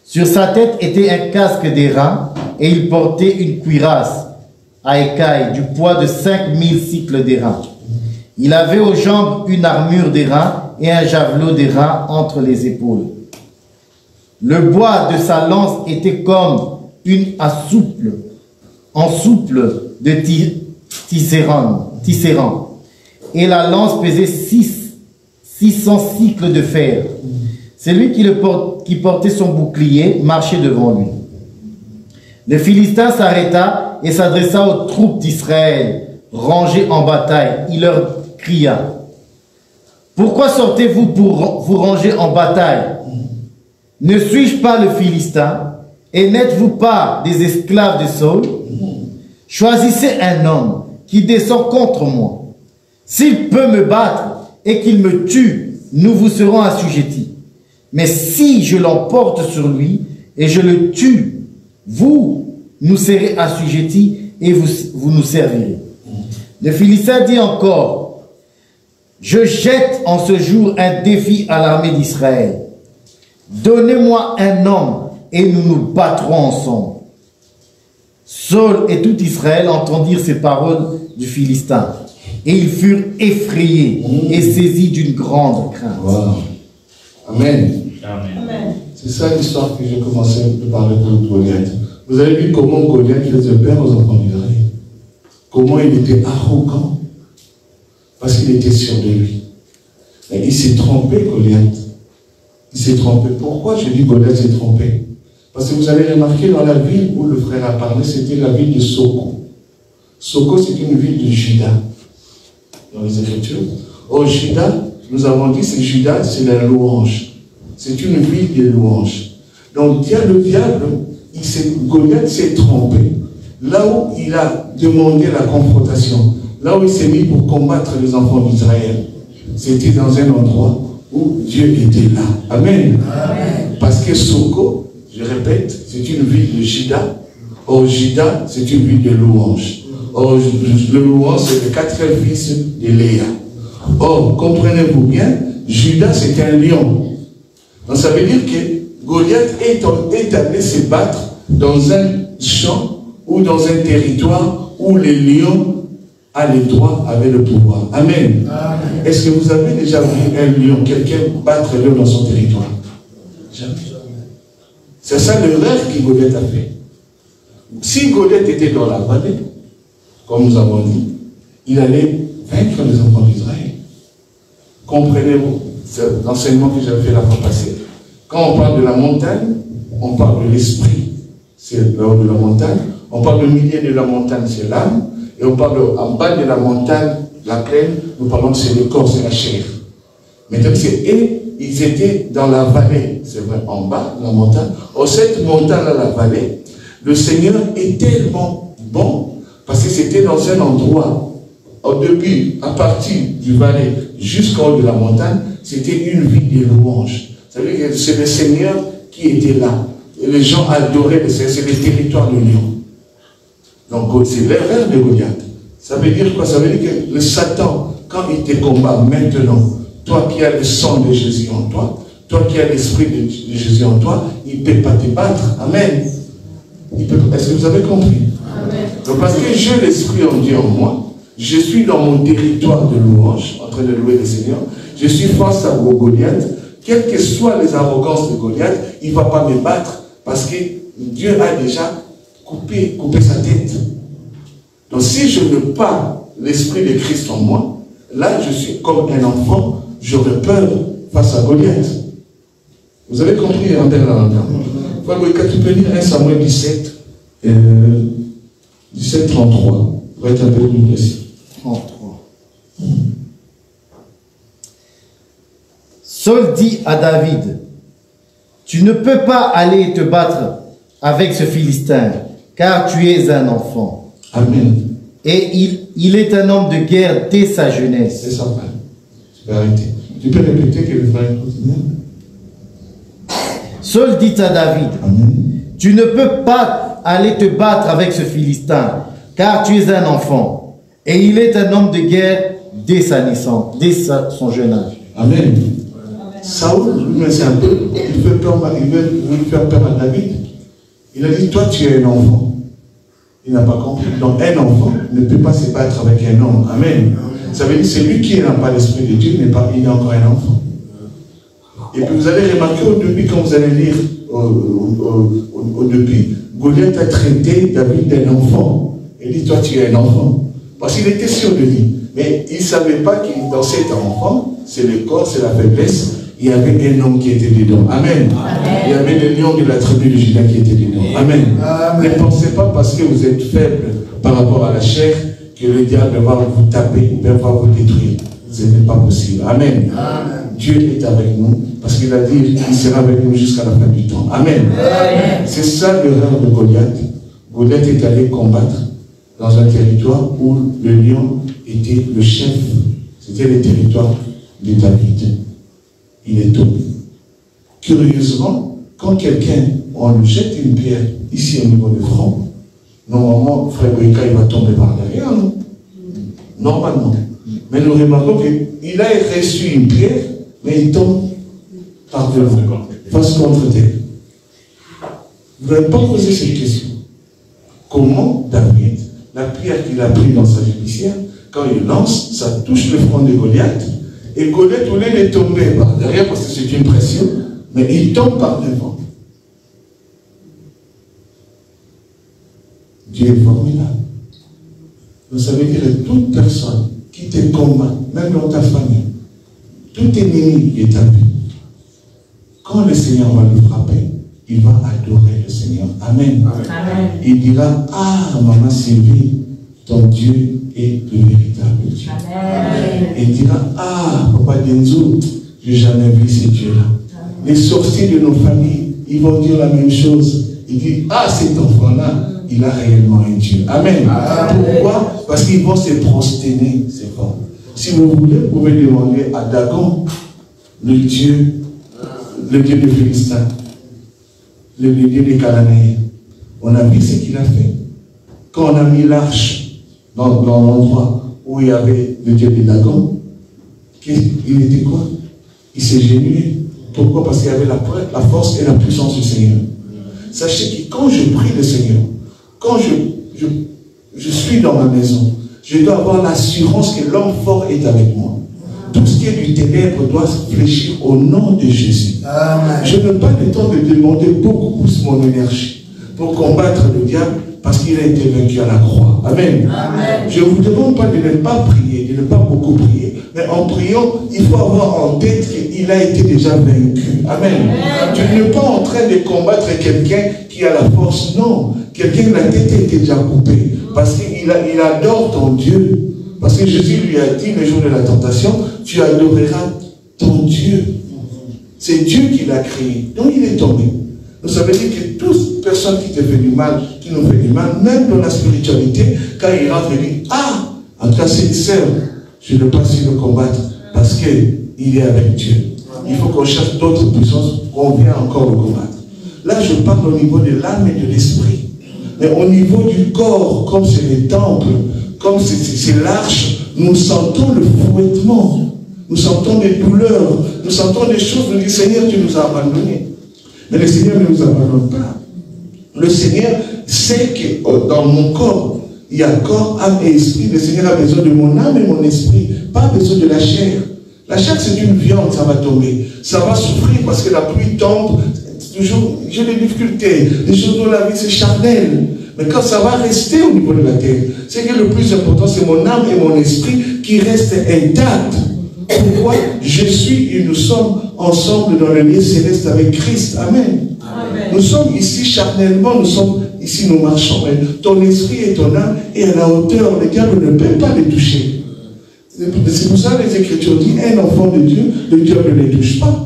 Sur sa tête était un casque d'airain et il portait une cuirasse à écailles du poids de 5000 cycles d'airain. Il avait aux jambes une armure d'airain et un javelot d'airain entre les épaules. Le bois de sa lance était comme une en souple de tisserand. Et la lance pesait 600 cycles de fer. Celui qui portait son bouclier marchait devant lui. Le Philistin s'arrêta et s'adressa aux troupes d'Israël, rangées en bataille. Il leur cria: pourquoi sortez-vous pour vous ranger en bataille? Ne suis-je pas le Philistin? Et n'êtes-vous pas des esclaves de Saul? Choisissez un homme qui descend contre moi. S'il peut me battre et qu'il me tue, nous vous serons assujettis. Mais si je l'emporte sur lui et je le tue, vous nous serez assujettis et vous nous servirez. Le Philistin dit encore: je jette en ce jour un défi à l'armée d'Israël. Donnez-moi un homme et nous nous battrons ensemble. Saul et tout Israël entendirent ces paroles du Philistin et ils furent effrayés et saisis d'une grande crainte. Wow. Amen. Amen. C'est ça l'histoire que j'ai commencé à parler de Goliath. Vous avez vu comment Goliath faisait peur aux enfants d'Israël. Comment il était arrogant. Parce qu'il était sûr de lui. Et il s'est trompé, Goliath. Il s'est trompé. Pourquoi je dis Goliath s'est trompé? Parce que vous avez remarqué dans la ville où le frère a parlé, c'était la ville de Soko. Soko, c'est une ville de Juda, dans les Écritures. Au Juda, nous avons dit que Juda, c'est la louange. C'est une ville de louange. Donc, le diable, Goliath s'est trompé. Là où il a demandé la confrontation, là où il s'est mis pour combattre les enfants d'Israël, c'était dans un endroit où Dieu était là. Amen. Amen. Parce que Soko, je répète, c'est une ville de Juda. Or, Juda, c'est une ville de louange. Or, le louange, c'est le 4e fils de Léa. Or, comprenez-vous bien, Juda, c'est un lion. Donc, ça veut dire que Goliath est allé se battre dans un champ ou dans un territoire où les lions a les droits, avait le pouvoir. Amen. Amen. Est-ce que vous avez déjà vu un lion, quelqu'un battre un lion dans son territoire? Jamais. C'est ça l'erreur que Goliath a fait. Si Goliath était dans la vallée, comme nous avons dit, il allait vaincre les enfants d'Israël. Comprenez-vous? C'est l'enseignement que j'avais fait la fois passée. Quand on parle de la montagne, on parle de l'esprit, c'est le haut de la montagne. On parle du milieu de la montagne, c'est l'âme. Et on parle en bas de la montagne, la plaine, nous parlons c'est le corps, c'est la chair. Maintenant, ils étaient dans la vallée, c'est vrai, en bas de la montagne. Or, cette montagne-là, la vallée, le Seigneur est tellement bon, parce que c'était dans un endroit, au début, à partir du vallée jusqu'en haut de la montagne, c'était une vie de louange. Ça veut dire que c'est le Seigneur qui était là. Et les gens adoraient le Seigneur, c'est le territoire de Lyon. Donc, c'est l'erreur de Goliath. Ça veut dire quoi? Ça veut dire que le Satan, quand il te combat maintenant, toi qui as le sang de Jésus en toi, toi qui as l'esprit de Jésus en toi, il ne peut pas te battre. Amen. Est-ce que vous avez compris? Amen. Donc, parce que j'ai l'esprit en Dieu en moi, je suis dans mon territoire de louange, en train de louer le Seigneur, je suis face à Goliath, quelles que soient les arrogances de Goliath, il ne va pas me battre, parce que Dieu a déjà coupé sa tête. Donc si je n'ai pas l'esprit de Christ en moi, là je suis comme un enfant, j'aurais peur face à Goliath. Vous avez compris en termes. Tu peux lire 1 Samuel 17, 33, pour être un peu plus précis. 33. Saul dit à David, tu ne peux pas aller te battre avec ce Philistin, car tu es un enfant. Amen. Et il est un homme de guerre dès sa jeunesse. C'est ça, frère. Tu peux arrêter. Tu peux répéter que le frère continue. Saul dit à David, Amen. tu ne peux pas aller te battre avec ce Philistin, car tu es un enfant. Et il est un homme de guerre dès sa naissance, dès son jeune âge. Amen. Saul, lui, c'est un peu, il veut faire peur à David. Il a dit, toi tu es un enfant. Il n'a pas compris. Donc un enfant ne peut pas se battre avec un homme. Amen. Ça veut dire que celui qui n'a pas l'esprit de Dieu, il est encore un enfant. Et puis vous allez remarquer au début, quand vous allez lire au début, Goliath a traité David d'un enfant. Il dit, toi tu es un enfant. Parce qu'il était sûr de lui. Mais il ne savait pas que dans cet enfant, c'est le corps, c'est la faiblesse. Il y avait un homme qui était dedans. Amen. Amen. Il y avait le lion de la tribu de Juda qui était dedans. Amen. Amen. Ne pensez pas parce que vous êtes faible par rapport à la chair que le diable va vous taper, va vous détruire. Ce n'est pas possible. Amen. Amen. Dieu est avec nous parce qu'il a dit qu'il sera avec nous jusqu'à la fin du temps. Amen. Amen. C'est ça l'erreur de Goliath. Goliath est allé combattre dans un territoire où le lion était le chef. C'était le territoire de David. Il est tombé. Curieusement, quand on lui jette une pierre ici au niveau du front, normalement, frère Boïka, il va tomber par derrière, non? Normalement. Mais nous remarquons qu'il a reçu une pierre, mais il tombe par devant, face contre terre. Vous n'avez pas posé cette question. Comment David, la pierre qu'il a prise dans sa judiciaire, quand il lance, ça touche le front de Goliath, et Goliath, au lieu de tomber par derrière, parce que c'est une pression, mais il tombe par devant. Dieu est formidable. Vous savez dire que toute personne qui te combat, même dans ta famille, tout ennemi qui est à vie, quand le Seigneur va le frapper, il va adorer le Seigneur. Amen. Amen. Il dira, ah, maman Sylvie, ton Dieu est le véritable Dieu. Amen. Et il dira, ah, papa Denzo, je n'ai jamais vu ce Dieu-là. Les sorciers de nos familles, ils vont dire la même chose. Ils disent, ah, cet enfant-là, il a réellement un Dieu. Amen. Amen. Pourquoi? Parce qu'ils vont se prosterner, c'est bon. Si vous voulez, vous pouvez demander à Dagon, le Dieu des Philistins, le Dieu des Cananéens. On a vu ce qu'il a fait. Quand on a mis l'arche dans l'endroit où il y avait le Dieu de Dagon, il était quoi? Il s'est génué. Pourquoi? Parce qu'il y avait la force et la puissance du Seigneur. Sachez que quand je prie le Seigneur, quand je suis dans ma maison, je dois avoir l'assurance que l'homme fort est avec moi. Tout ce qui est du ténèbre doit fléchir au nom de Jésus. Amen. Je n'ai pas le temps de demander beaucoup plus mon énergie pour combattre le diable parce qu'il a été vaincu à la croix. Amen. Amen. Je ne vous demande pas de ne pas prier, de ne pas beaucoup prier, mais en priant, il faut avoir en tête qu'il a été déjà vaincu. Amen. Amen. Tu n'es pas en train de combattre quelqu'un qui a la force, non. Quelqu'un, la tête a été déjà coupée parce qu'il adore ton Dieu. Parce que Jésus lui a dit le jour de la tentation, tu adoreras ton Dieu. C'est Dieu qui l'a créé. Donc il est tombé. Donc ça veut dire que toute personne qui te fait du mal, qui nous fait du mal, même dans la spiritualité, quand il rentre, il dit, ah, en tout cas c'est une sœur, je ne peux pas su le combattre parce qu'il est avec Dieu. Il faut qu'on cherche d'autres puissances, on vient encore le combattre. Là je parle au niveau de l'âme et de l'esprit. Mais au niveau du corps, comme c'est les temples, comme c'est l'arche, nous sentons le fouettement, nous sentons des douleurs, nous sentons des choses, nous disons, Seigneur, tu nous as abandonnés. Mais le Seigneur ne nous abandonne pas. Le Seigneur sait que dans mon corps, il y a corps, âme et esprit. Le Seigneur a besoin de mon âme et mon esprit, pas besoin de la chair. La chair, c'est une viande, ça va tomber. Ça va souffrir parce que la pluie tombe. Toujours, j'ai des difficultés. Les choses de la vie, c'est charnel. Mais quand ça va rester au niveau de la terre, c'est que le plus important, c'est mon âme et mon esprit qui restent intacts. Pourquoi je suis et nous sommes ensemble dans le lieu céleste avec Christ. Amen. Amen. Nous sommes ici charnellement, nous sommes ici, nous marchons. Mais ton esprit et ton âme est à la hauteur. Le diable ne peut pas les toucher. C'est pour ça que les Écritures disent, un enfant de Dieu, le diable ne les touche pas.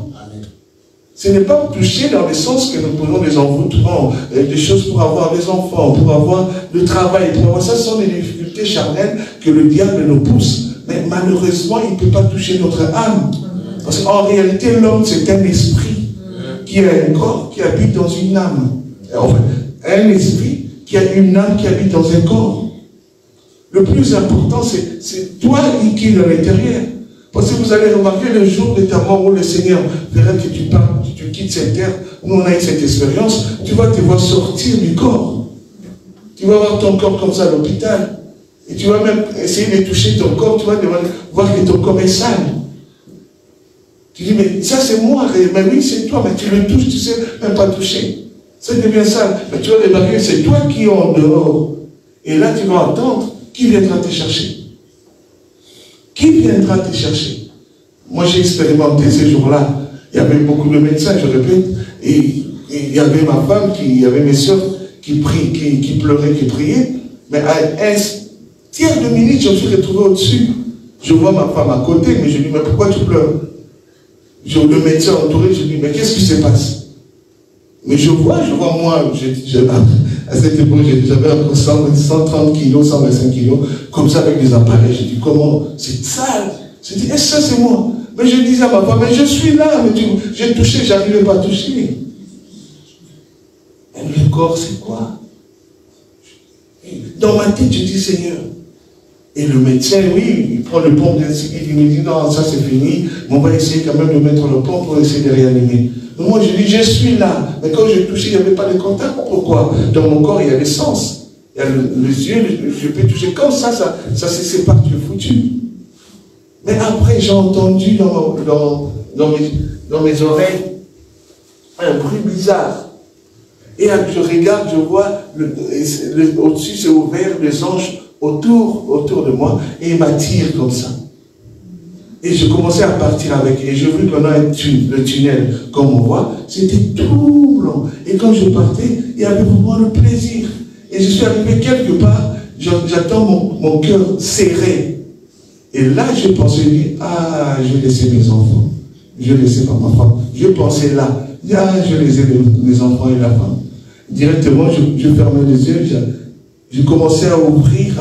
Ce n'est pas toucher dans le sens que nous prenons des envoûtements, des choses pour avoir des enfants, pour avoir le travail, pour avoir ça, ce sont des difficultés charnelles que le diable nous pousse. Mais malheureusement, il ne peut pas toucher notre âme. Parce qu'en réalité, l'homme, c'est un esprit qui a un corps qui habite dans une âme. Enfin, un esprit qui a une âme qui habite dans un corps. Le plus important, c'est toi qui es à l'intérieur. Parce que vous allez remarquer le jour de ta mort où le Seigneur verra que tu pars, tu quittes cette terre. Nous, on a eu cette expérience. Tu vas te voir sortir du corps. Tu vas voir ton corps comme ça à l'hôpital. Et tu vas même essayer de toucher ton corps. Tu vas voir que ton corps est sale. Tu dis, mais ça c'est moi. Mais oui, c'est toi. Mais tu le touches, tu ne sais même pas toucher. Ça devient sale. Mais tu vas remarquer, c'est toi qui es en dehors. Et là, tu vas attendre. Qui viendra te chercher? Qui viendra te chercher? Moi, j'ai expérimenté ces jours-là. Il y avait beaucoup de médecins, je répète, et il y avait ma femme, il y avait mes soeurs qui pleuraient, qui priaient. Mais à un tiers de minute, je me suis retrouvé au-dessus. Je vois ma femme à côté, mais je lui dis, mais pourquoi tu pleures? Le médecin entouré, je lui dis, mais qu'est-ce qui se passe? Mais je vois moi, à cette époque, j'avais encore 130 kilos, 125 kilos, comme ça avec des appareils. Je dis, comment? C'est sale. Je dis, est-ce que c'est moi? Mais je disais à ma femme, mais je suis là, mais j'ai touché, j'arrivais pas à toucher. Et le corps, c'est quoi? Dans ma tête, je dis, Seigneur. Et le médecin, oui, il prend le pompe il me dit, non, ça c'est fini, mais on va essayer quand même de mettre le pompe pour essayer de réanimer. Mais moi, je dis, je suis là. Mais quand j'ai touché, il n'y avait pas de contact. Pourquoi? Dans mon corps, il y a des sens. Il y a les yeux, je peux toucher. Comme ça se sépare, tu es foutu. Mais après, j'ai entendu dans mes oreilles un bruit bizarre. Et je regarde, je vois, au-dessus, c'est ouvert, les anges autour de moi, et ils m'attirent comme ça. Et je commençais à partir avec, et je vis pendant le tunnel, comme on voit, c'était tout blanc. Et quand je partais, il y avait pour moi le plaisir. Et je suis arrivé quelque part, j'attends mon cœur serré. Et là, je pensais, ah, je vais laisser mes enfants. Je vais laisser pas ma femme. Je pensais là, ah, je vais laisser mes enfants et la femme. Directement, je fermais les yeux, je commençais à ouvrir,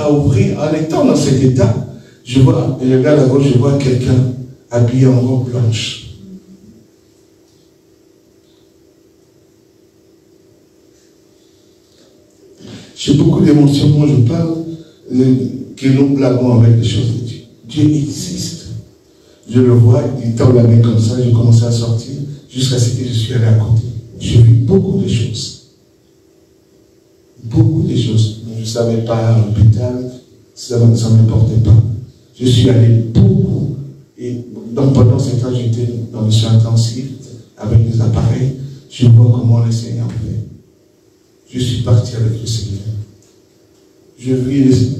en étant dans cet état. Je vois, et je regarde à gauche, je vois quelqu'un habillé en robe blanche. J'ai beaucoup d'émotions quand je parle, que nous blaguons avec les choses de Dieu. Dieu existe. Je le vois, il tend la main comme ça, je commençais à sortir, jusqu'à ce que je suis allé à côté. J'ai vu beaucoup de choses. Beaucoup de choses. Mais je ne savais pas à l'hôpital, ça ne m'importait pas. Je suis allé beaucoup. Et donc pendant ce temps, j'étais dans le soin intensif, avec des appareils. Je vois comment le Seigneur fait. Je suis parti avec le Seigneur. Je vis,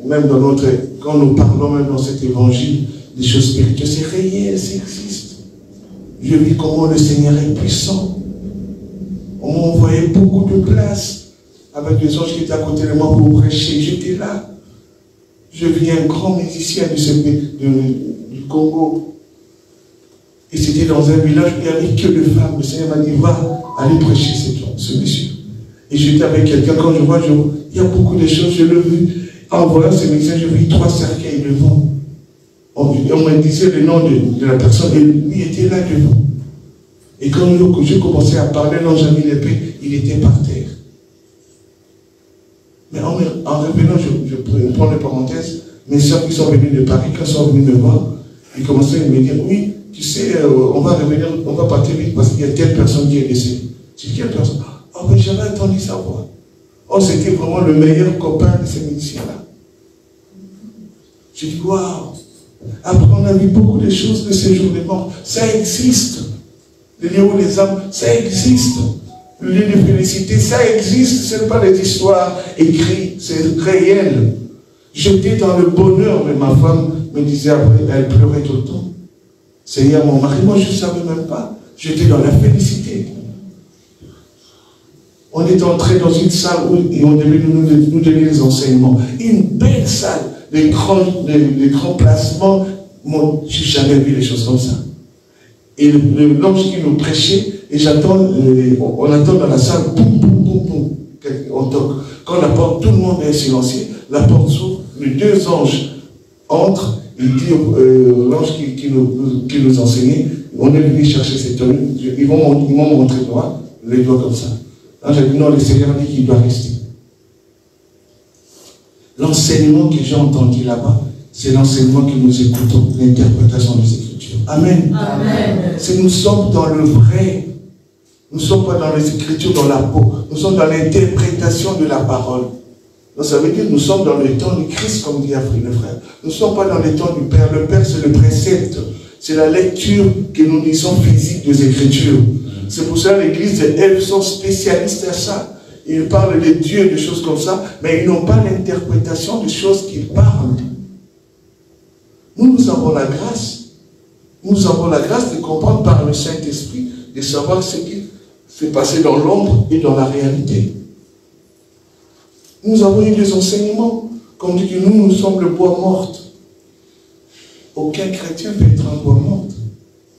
même quand nous parlons même dans cet évangile, des choses spirituelles, c'est réel, ça existe. Je vis comment le Seigneur est puissant. On m'a envoyé beaucoup de places avec les anges qui étaient à côté de moi pour prêcher. J'étais là. Je vis un grand musicien du Congo. Et c'était dans un village où il n'y avait que de femmes. Le Seigneur m'a dit, va, allez prêcher ce monsieur. Et j'étais avec quelqu'un, quand je vois, il y a beaucoup de choses, je l'ai vu. En voyant ce musicien, j'ai vu 3 cercueils devant. On me disait le nom de la personne, et lui était là devant. Et quand je commençais à parler, non, j'ai mis l'épée, il était par terre. Mais en revenant, je prends les parenthèses, mes soeurs qui sont venues de Paris, quand elles sont venues me voir, ils commençaient à me dire, oui, tu sais, on va revenir, on va partir vite parce qu'il y a telle personne qui est décédée. J'ai dit, quelle personne? Oh, mais j'avais entendu sa voix. Oh, c'était vraiment le meilleur copain de ces musiciens-là. J'ai dit, waouh! Après, on a vu beaucoup de choses de ces jours de mort. Ça existe. Le lieu où les âmes, ça existe. Le lieu de félicité, ça existe. Ce n'est pas des histoires écrites, c'est réel. J'étais dans le bonheur de ma femme me disait après, elle pleurait tout le temps. Seigneur, mon mari, moi je ne savais même pas. J'étais dans la félicité. On est entré dans une salle où on devait nous donner les enseignements. Une belle salle, des grands placements. Moi, je n'ai jamais vu les choses comme ça. Et l'ange qui nous prêchait, et j'attends, on attend dans la salle, boum, boum, boum, boum. On toque. Quand la porte, tout le monde est silencieux, la porte s'ouvre, les deux anges entrent, il dit l'ange qui nous enseignait, on est venu chercher cette tenue, ils m'ont montré les doigts comme ça. L'ange a dit non, le Seigneur dit qu'il doit rester. L'enseignement que j'ai entendu là-bas, c'est l'enseignement que nous écoutons, l'interprétation des Écritures. Amen. Amen. C'est nous sommes dans le vrai. Nous ne sommes pas dans les Écritures, dans la peau. Nous sommes dans l'interprétation de la parole. Donc ça veut dire que nous sommes dans le temps du Christ, comme dit le frère. Nous ne sommes pas dans le temps du Père. Le Père, c'est le précepte. C'est la lecture que nous lisons physique des Écritures. C'est pour ça que l'Église elles sont spécialistes à ça. Ils parlent de Dieu, des choses comme ça, mais ils n'ont pas l'interprétation des choses qu'ils parlent. Nous avons la grâce. Nous avons la grâce de comprendre par le Saint-Esprit, de savoir ce qui s'est passé dans l'ombre et dans la réalité. Nous avons eu des enseignements, comme dit que nous sommes le bois mort. Aucun chrétien peut être un bois mort,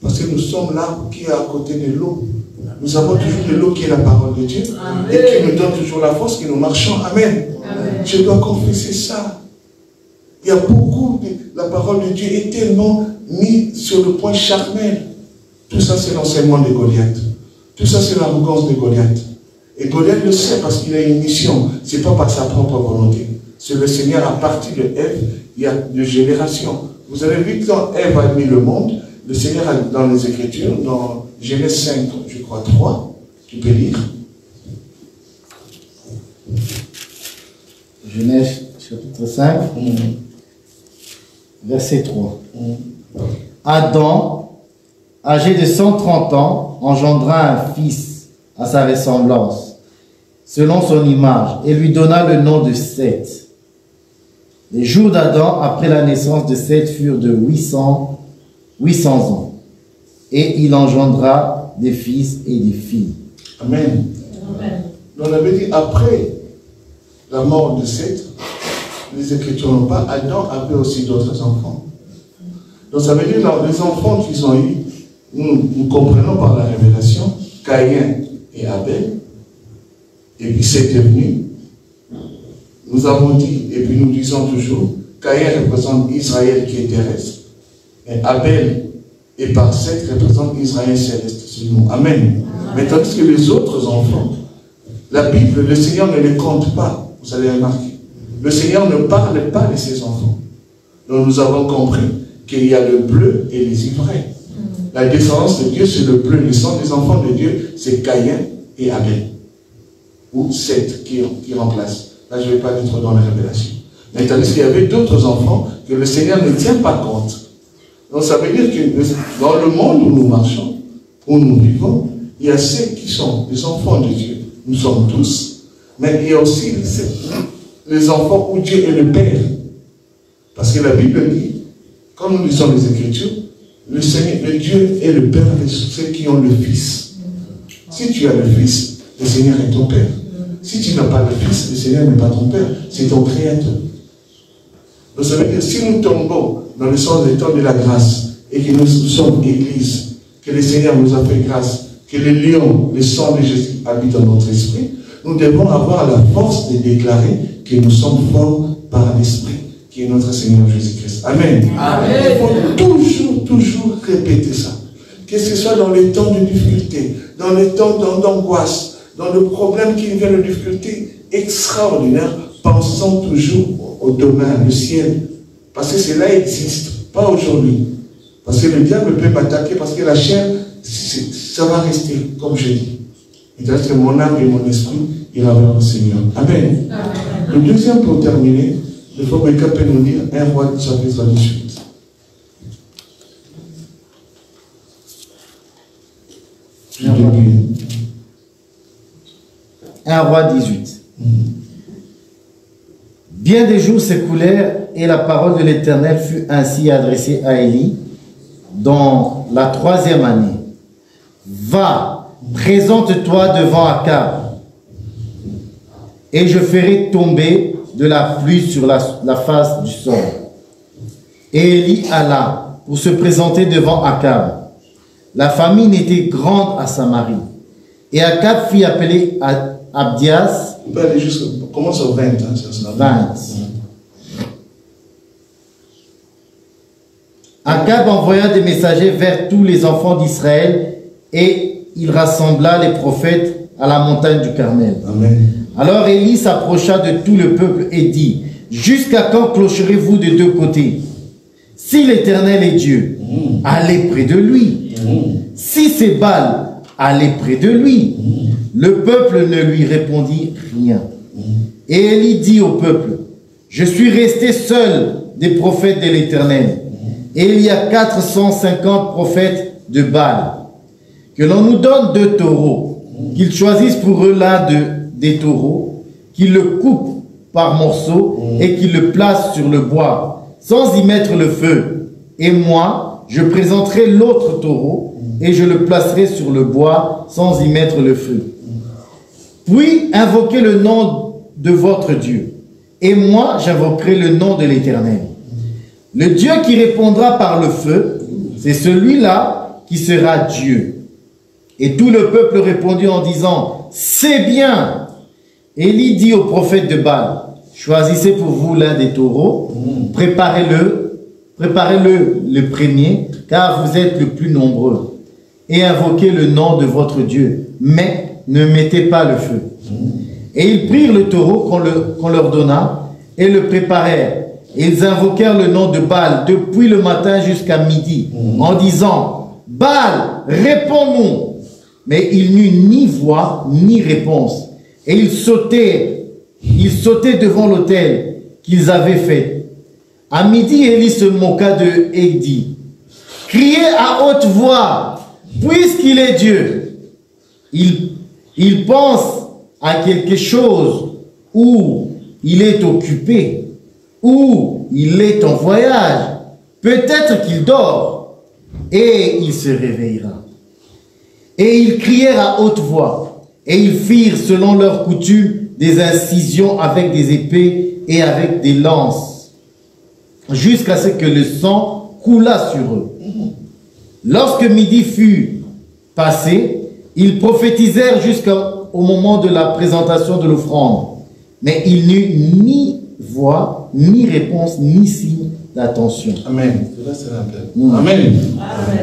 parce que nous sommes l'arbre qui est à côté de l'eau. Nous avons toujours de l'eau qui est la parole de Dieu, Amen. Et qui nous donne toujours la force, que nous marchons. Amen. Amen. Je dois confesser ça. Il y a beaucoup la parole de Dieu est tellement mise sur le point charnel. Tout ça, c'est l'enseignement de Goliath. Tout ça, c'est l'arrogance de Goliath. Et Goliath le sait parce qu'il a une mission. Ce n'est pas par sa propre volonté. C'est le Seigneur, à partir de Ève, il y a de générations. Vous avez vu que quand Ève a mis le monde, le Seigneur, dans les Écritures, dans Genèse 5, je crois 3, tu peux lire. Genèse chapitre 5, verset 3. Adam, âgé de 130 ans, engendra un fils à sa ressemblance, selon son image, et lui donna le nom de Seth. Les jours d'Adam après la naissance de Seth furent de 800 ans, et il engendra des fils et des filles. Amen. Amen. On avait dit après la mort de Seth, les Écritures n'ont pas, Adam avait aussi d'autres enfants. Donc ça veut dire que les enfants qu'ils ont eus, nous comprenons par la révélation, Caïn et Abel, et puis Seth est venu. Nous avons dit, et puis nous disons toujours, Caïn représente Israël qui est terrestre, et Abel et par Seth représente Israël céleste. C'est nous. Amen. Mais tandis que les autres enfants, la Bible, le Seigneur ne les compte pas, vous allez remarquer. Le Seigneur ne parle pas de ses enfants. Donc nous avons compris qu'il y a le bleu et les ivraies. La descendance de Dieu, c'est le bleu. Le sang des enfants de Dieu, c'est Caïn et Abel. Ou Seth qui remplace. Là, je ne vais pas être dans la révélation. Mais tandis qu'il y avait d'autres enfants que le Seigneur ne tient pas compte. Donc ça veut dire que dans le monde où nous marchons, où nous vivons, il y a ceux qui sont les enfants de Dieu. Nous sommes tous. Mais il y a aussi les enfants où Dieu est le Père. Parce que la Bible dit, quand nous lisons les Écritures, le Seigneur, le Dieu est le Père de ceux qui ont le Fils. Si tu as le Fils, le Seigneur est ton Père. Si tu n'as pas le Fils, le Seigneur n'est pas ton Père, c'est ton Créateur. Donc ça veut dire, si nous tombons dans le sens des temps de la grâce, et que nous sommes Église, que le Seigneur nous a fait grâce, que le lion, le sang de Jésus habite dans notre esprit, nous devons avoir la force de déclarer que nous sommes forts par l'Esprit, qui est notre Seigneur Jésus-Christ. Amen. Amen. Il faut toujours répéter ça. Que ce soit dans les temps de difficulté, dans les temps d'angoisse, dans le problème qui vient de difficulté extraordinaire, pensons toujours au demain, le ciel. Parce que cela existe, pas aujourd'hui. Parce que le diable peut m'attaquer, parce que la chair, ça va rester, comme je dis. Il reste que mon âme et mon esprit ira vers le Seigneur. Amen. Amen. Le deuxième, pour terminer, le frère Meka peut nous dire 1 Roi chapitre 18. Je début. 1 Roi 18. Bien des jours s'écoulèrent et la parole de l'Éternel fut ainsi adressée à Élie dans la 3e année. Va, présente-toi devant Akab, et je ferai tomber de la pluie sur la face du sol. Et Élie alla pour se présenter devant Akab. La famine était grande à Samarie. Et Akab fit appeler Abdias. On peut aller jusqu'à... Commence au 20. Hein, ça 20. Akab envoya des messagers vers tous les enfants d'Israël et il rassembla les prophètes à la montagne du Carmel. Amen. Alors Élie s'approcha de tout le peuple et dit, « Jusqu'à quand clocherez-vous de deux côtés? Si l'Éternel est Dieu, allez près de lui. Si c'est Baal, allez près de lui. » Le peuple ne lui répondit rien. Et Élie dit au peuple, « Je suis resté seul des prophètes de l'Éternel. Et il y a 450 prophètes de Baal. Que l'on nous donne 2 taureaux, qu'ils choisissent pour eux l'un des taureaux, qu'ils le coupent par morceaux et qu'ils le placent sur le bois, sans y mettre le feu. Et moi, je présenterai l'autre taureau et je le placerai sur le bois, sans y mettre le feu. Puis invoquez le nom de votre Dieu, et moi j'invoquerai le nom de l'Éternel. Le Dieu qui répondra par le feu, c'est celui-là qui sera Dieu. » Et tout le peuple répondit en disant, « C'est bien. » Élie dit au prophète de Baal, « Choisissez pour vous l'un des taureaux, préparez-le le premier, car vous êtes le plus nombreux, et invoquez le nom de votre Dieu, mais ne mettez pas le feu. » Et ils prirent le taureau qu'on leur donna, et le préparèrent. Ils invoquèrent le nom de Baal depuis le matin jusqu'à midi, en disant, « Baal, réponds-nous !» Mais il n'eut ni voix, ni réponse. Et ils sautaient devant l'autel qu'ils avaient fait. À midi, Élie se moqua d'eux et dit, « Criez à haute voix, puisqu'il est Dieu. » Il pense à quelque chose, ou il est occupé, ou il est en voyage. Peut-être qu'il dort, et il se réveillera. Et ils crièrent à haute voix, et ils firent selon leur coutume des incisions avec des épées et avec des lances, jusqu'à ce que le sang coulât sur eux. Lorsque midi fut passé, ils prophétisèrent jusqu'au moment de la présentation de l'offrande. Mais il n'eut ni voix, ni réponse, ni signe d'attention. Amen. Amen.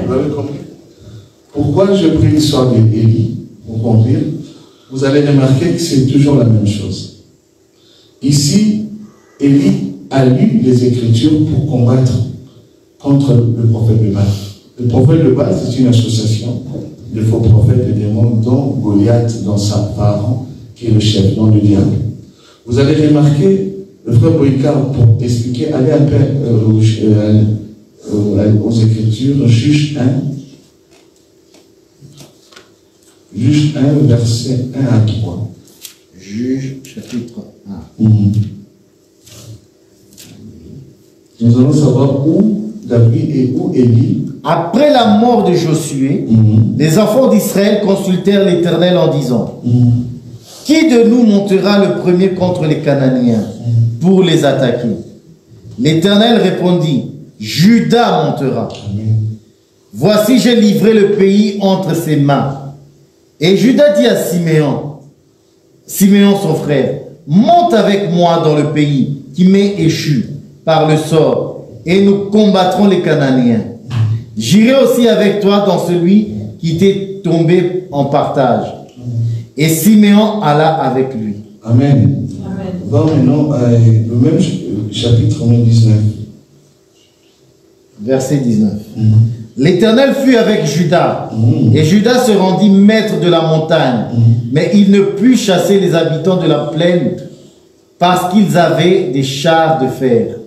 Vous avez compris? Pourquoi je prie l'histoire d'Élie, pour conclure? Vous allez remarquer que c'est toujours la même chose. Ici, Élie a lu les Écritures pour combattre contre le prophète de Baal. Le prophète de Baal, c'est une association de faux prophètes et démons, dont Goliath, dans sa parent, qui est le chef, non le diable. Vous allez remarquer, le frère Boïkar, pour expliquer, allez un peu aux Écritures, Juge 1, Juge 1, verset 1 à 3. Juge, chapitre 1. Nous allons savoir où David et où Élie. Après la mort de Josué, les enfants d'Israël consultèrent l'Éternel en disant, qui de nous montera le premier contre les Cananéens pour les attaquer? L'Éternel répondit, Juda montera. Voici, j'ai livré le pays entre ses mains. Et Juda dit à Siméon son frère, monte avec moi dans le pays qui m'est échu par le sort, et nous combattrons les Cananéens. J'irai aussi avec toi dans celui qui t'est tombé en partage. Et Siméon alla avec lui. Amen. Va maintenant le même chapitre 19. Verset 19. L'Éternel fut avec Juda, et Juda se rendit maître de la montagne, mais il ne put chasser les habitants de la plaine parce qu'ils avaient des chars de fer.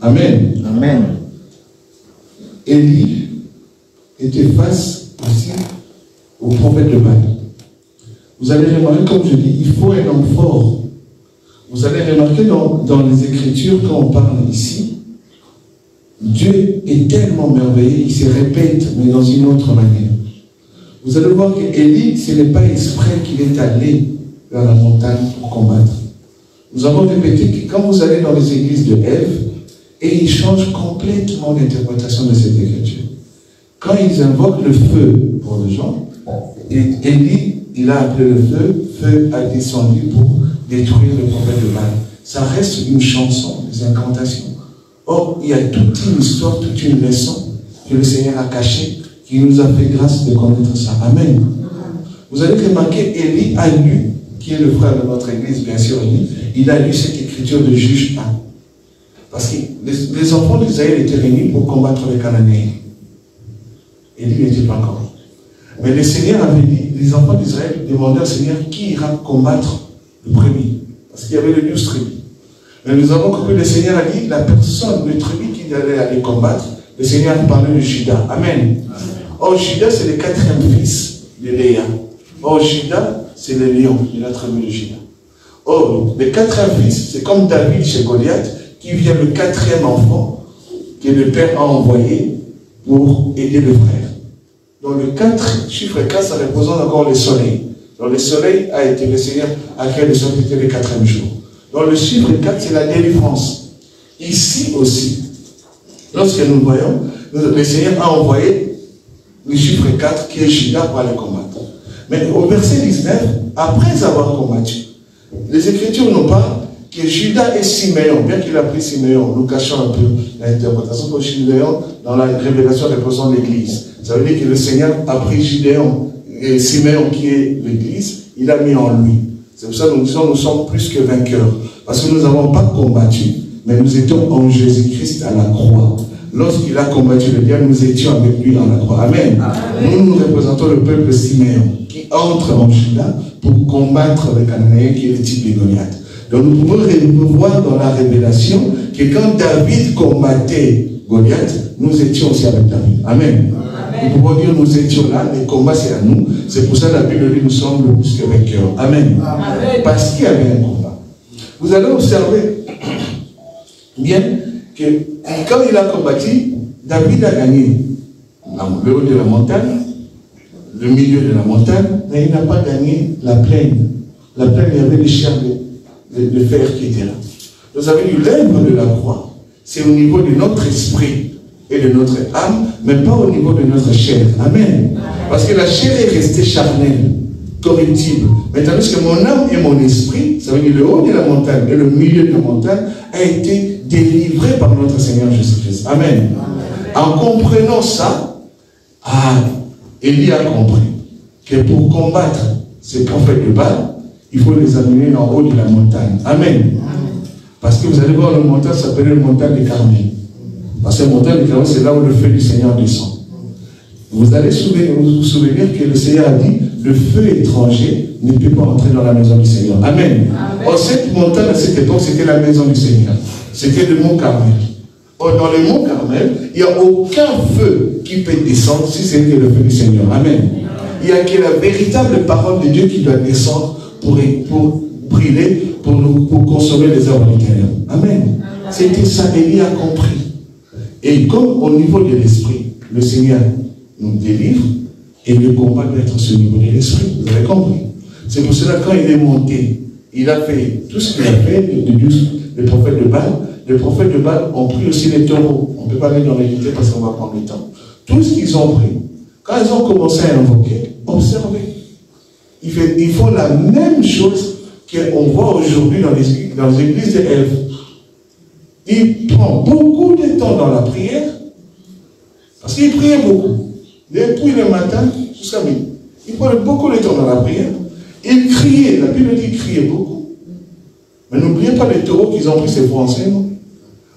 Amen. Amen. Élie était face aussi au prophète de Baal. Vous allez remarquer, comme je dis, il faut un homme fort Vous allez remarquer dans les Écritures, quand on parle ici, Dieu est tellement merveilleux, il se répète, mais dans une autre manière. Vous allez voir qu'Élie, ce n'est pas exprès qu'il est allé vers la montagne pour combattre. Nous avons répété que quand vous allez dans les églises de Ève, et ils changent complètement l'interprétation de cette écriture. Quand ils invoquent le feu pour les gens, Élie, il a appelé le feu a descendu pour détruire le prophète de Baal. Ça reste une chanson, des incantations. Or, il y a toute une histoire, toute une leçon que le Seigneur a cachée, qui nous a fait grâce de connaître ça. Amen. Vous allez remarquer, Élie a lu, qui est le frère de notre église, bien sûr, il a lu cette écriture de Juge 1. Parce que les enfants d'Israël étaient réunis pour combattre les Cananéens. Élie n'était pas encore. Mais le Seigneur avait dit, les enfants d'Israël demandaient au Seigneur qui ira combattre le premier. Parce qu'il y avait les 12 tribus. Mais nous avons compris, le Seigneur a dit, la personne, le tribu qui allait aller combattre, le Seigneur a parlé de Juda. Amen. Or, Juda, c'est le 4e fils de Léa. Or, Juda, c'est le lion de la tribu de Juda. Or, le 4e fils, c'est comme David chez Goliath, qui vient le 4e enfant que le père a envoyé pour aider le frère. Donc, le 4, chiffre 4, ça représente encore le soleil. Donc, le soleil a été le Seigneur à créé le soleil le 4e jour. Donc, le chiffre 4, c'est la délivrance. Ici aussi, lorsque nous voyons, le Seigneur a envoyé le chiffre 4 qui est Juda pour aller combattre. Mais au verset 19, après avoir combattu, les Écritures nous parlent que Juda et Siméon, bien qu'il a pris Siméon, nous cachons un peu l'interprétation que Siméon, dans la révélation, représente l'Église. Ça veut dire que le Seigneur a pris Gideon et Siméon, qui est l'Église, il a mis en lui. C'est pour ça que nous disons nous sommes plus que vainqueurs. Parce que nous n'avons pas combattu, mais nous étions en Jésus-Christ à la croix. Lorsqu'il a combattu le diable, nous étions avec lui à la croix. Amen. Amen. Nous représentons le peuple Siméon, qui entre en Juda pour combattre le Cananéen, qui est le type de Goliath. Donc nous pouvons voir dans la révélation que quand David combattait Goliath, nous étions aussi avec David. Amen. Amen. Nous pouvons dire nous étions là, le combat c'est à nous. C'est pour ça que la Bible dit nous sommes le plus que vainqueurs. Amen. Amen. Parce qu'il y avait un combat. Vous allez observer bien que quand il a combattu, David a gagné le haut de la montagne, le milieu de la montagne, mais il n'a pas gagné la plaine. La plaine, il y avait les chairs de fer qui étaient là. Vous avez vu l'œuvre de la croix, c'est au niveau de notre esprit et de notre âme, mais pas au niveau de notre chair. Amen. Parce que la chair est restée charnelle, corruptible. Mais tandis que mon âme et mon esprit, ça veut dire le haut de la montagne et le milieu de la montagne, a été délivré par notre Seigneur Jésus-Christ. Amen. En comprenant ça, Élie a compris que pour combattre ces prophètes de Baal, il faut les amener en haut de la montagne. Amen. Parce que vous allez voir, la montagne s'appelle la montagne de Carmel. Parce que la montagne de Carmel, c'est là où le feu du Seigneur descend. Vous allez vous souvenir que le Seigneur a dit, le feu étranger ne peut pas entrer dans la maison du Seigneur. Amen. Or, cette montagne, à cette époque, c'était la maison du Seigneur. C'était le mont Carmel. Or, dans le mont Carmel, il n'y a aucun feu qui peut descendre si c'est le feu du Seigneur. Amen. Il n'y a que la véritable parole de Dieu qui doit descendre pour brûler, pour consommer les œuvres littéraires. Amen. C'était ça, Élie a compris. Et comme au niveau de l'esprit, le Seigneur nous délivre, et le combat doit être sur le niveau de l'esprit. Vous avez compris. C'est pour cela que quand il est monté, il a fait tout ce qu'il a fait, les prophètes de Baal. Les prophètes de Baal ont pris aussi les taureaux. On ne peut pas aller dans les détails parce qu'on va prendre le temps. Tout ce qu'ils ont pris, quand ils ont commencé à invoquer, observez. Ils font la même chose qu'on voit aujourd'hui dans les églises de Ève. Il prend beaucoup de temps dans la prière, parce qu'il priait beaucoup. Depuis le matin jusqu'à midi. Il prenait beaucoup de temps dans la prière. Il criait, la Bible dit qu'il criait beaucoup. Mais n'oubliez pas les taureaux qu'ils ont pris, ces faux enseignements.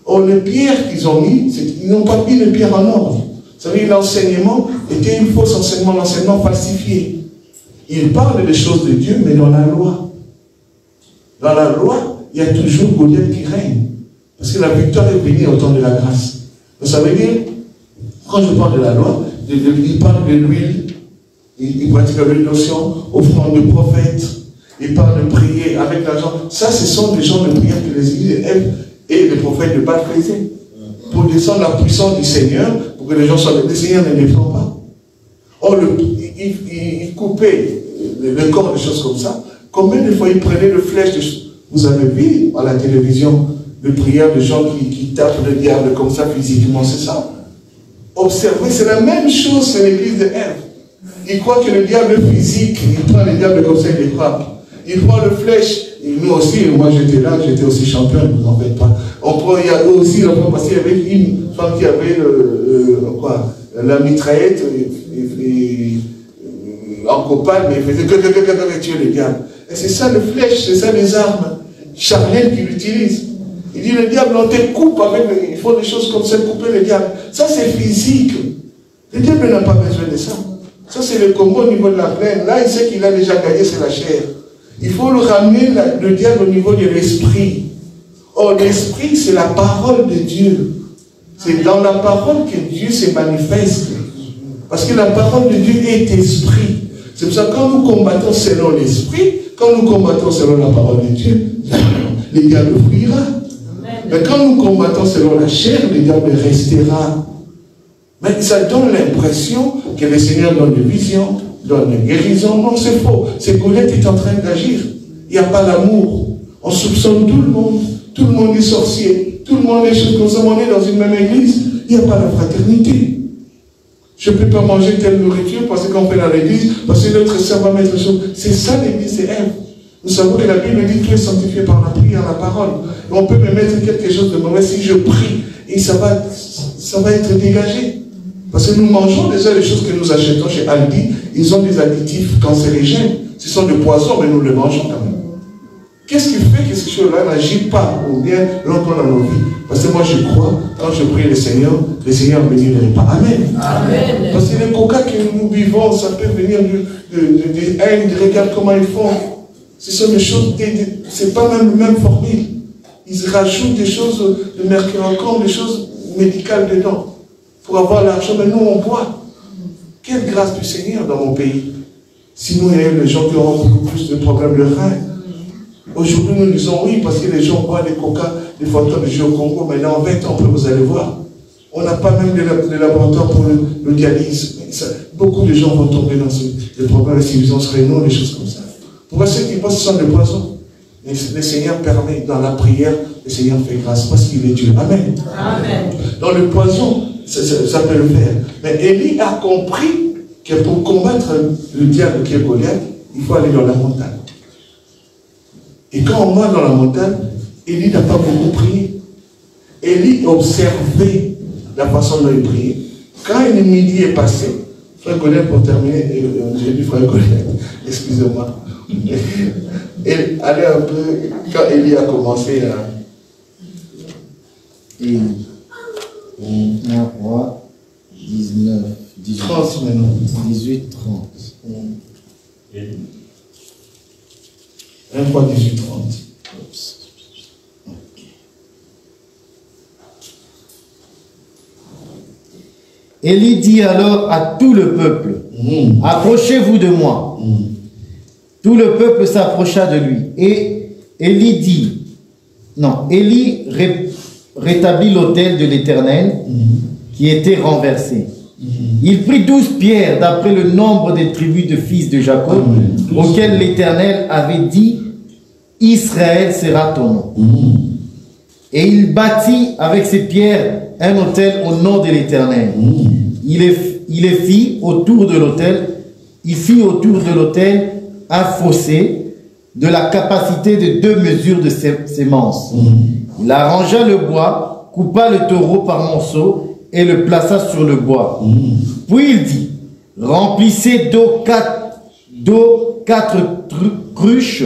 Or, les pierres qu'ils ont mis, ils n'ont pas mis les pierres en ordre. Vous savez, l'enseignement était un faux enseignement, l'enseignement falsifié. Il parle des choses de Dieu, mais dans la loi. Dans la loi, il y a toujours Goliath qui règne. Parce que la victoire est venue au temps de la grâce. Ça veut dire, quand je parle de la loi, il parle de l'huile, il pratique la notion, offrande de prophète. il parle de prier avec l'argent. Ça, ce sont des genres de prières que les églises et les prophètes de Baal faisaient. Pour descendre la puissance du Seigneur, pour que les gens soient... Le Seigneur ne les prend pas. Or, il coupait le corps, des choses comme ça. Combien de fois il prenait le flèche de... Vous avez vu à la télévision de prières de gens qui tapent le diable comme ça physiquement, c'est ça. Observez, c'est la même chose que l'église de Ève. Il croit que le diable physique, il prend le diable comme ça, il les frappe. Il prend le flèche, et nous aussi, moi j'étais là, j'étais aussi champion, ne vous en faites pas. On prend, il y a aussi, parce qu'il y avait une femme qui avait la mitraillette en copal, mais il faisait que tuer le diable. Et c'est ça le flèche, c'est ça les armes charnelles qu'il utilise. Il dit le diable, on te coupe avec, il faut des choses comme ça, couper le diable. Ça c'est physique. Le diable n'a pas besoin de ça. Ça c'est le combat au niveau de la plaine. Là, il sait qu'il a déjà gagné, c'est la chair. Il faut le ramener, le diable, au niveau de l'esprit. Or, l'esprit, c'est la parole de Dieu. C'est dans la parole que Dieu se manifeste. Parce que la parole de Dieu est esprit. C'est pour ça que quand nous combattons selon l'esprit, quand nous combattons selon la parole de Dieu, le diable fuira. Mais quand nous combattons selon la chair, le diable restera. Mais ça donne l'impression que le Seigneur donne des visions, donne des guérisons. Non, c'est faux. C'est Goliath est en train d'agir. Il n'y a pas l'amour. On soupçonne tout le monde. Tout le monde est sorcier. Tout le monde est choses comme ça. On est dans une même église. Il n'y a pas la fraternité. Je ne peux pas manger telle nourriture parce qu'on fait dans l'église, parce que notre sœur va mettre chose. C'est ça l'église, c'est elle. Nous savons que la Bible dit que tout est sanctifié par la prière, la parole. Et on peut me mettre quelque chose de mauvais si je prie. Et ça va être dégagé. Parce que nous mangeons déjà les choses que nous achetons chez Aldi. Ils ont des additifs cancérigènes. Ce sont des poisons, mais nous les mangeons quand même. Qu'est-ce qui fait que ces choses-là n'agissent pas ou bien longtemps dans nos vies? Parce que moi je crois, quand je prie le Seigneur me dit pas. Amen. Amen. Parce que les coca que nous vivons, ça peut venir de haine, regarde comment ils font. Ce sont des choses, c'est pas même la même formule. Ils rajoutent des choses de mercurochrome, des choses médicales dedans, pour avoir l'argent, mais nous on boit. Quelle grâce du Seigneur dans mon pays. Sinon il y a des gens qui auront beaucoup plus de problèmes de rein. Aujourd'hui, nous disons oui, parce que les gens boivent des coca, des fantômes de jeux au Congo, mais dans 20 ans, vous allez voir. On n'a pas même de laboratoire pour le dialyse. Beaucoup de gens vont tomber dans des problèmes de suffisance rénale, des choses comme ça. Pourquoi ceux qui pensent que ce sont des poisons? Le Seigneur permet, dans la prière, le Seigneur fait grâce, parce qu'il est Dieu. Amen. Amen. Dans le poison, ça peut le faire. Mais Élie a compris que pour combattre le diable qui est Goliath, il faut aller dans la montagne. Et quand on va dans la montagne, Élie n'a pas beaucoup prié. Élie observait la façon dont il priait. Quand le midi est passé, frère Goliath, pour terminer, j'ai dit frère Goliath, excusez-moi. Allez un peu, quand Élie a commencé à... Élie. 1 roi, 19, 18. 30 maintenant. 18, 30. 1 fois 18, 30. Élie dit alors à tout le peuple, approchez-vous de moi. Tout le peuple s'approcha de lui. Et Élie rétablit l'autel de l'Éternel qui était renversé. Il prit 12 pierres d'après le nombre des tribus de fils de Jacob, auxquelles l'Éternel avait dit, Israël sera ton nom. Et il bâtit avec ces pierres un autel au nom de l'Éternel. Il fit autour de l'autel un fossé de la capacité de 2 mesures de sémence. Il arrangea le bois, coupa le taureau par morceaux et le plaça sur le bois. Puis il dit, remplissez d'eau 4 cruches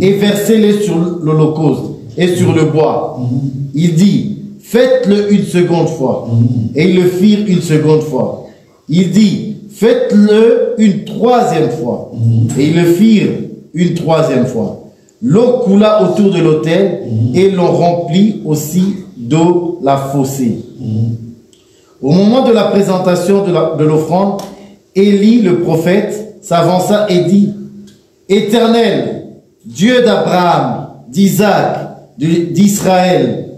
et versez-les sur l'holocauste et sur le bois. Il dit, faites-le une seconde fois. Et ils le firent une seconde fois. Il dit, faites-le une troisième fois. Et ils le firent une troisième fois. L'eau coula autour de l'autel et l'on remplit aussi d'eau la fossée. Au moment de la présentation de l'offrande, Élie, le prophète, s'avança et dit, Éternel, Dieu d'Abraham, d'Isaac, d'Israël,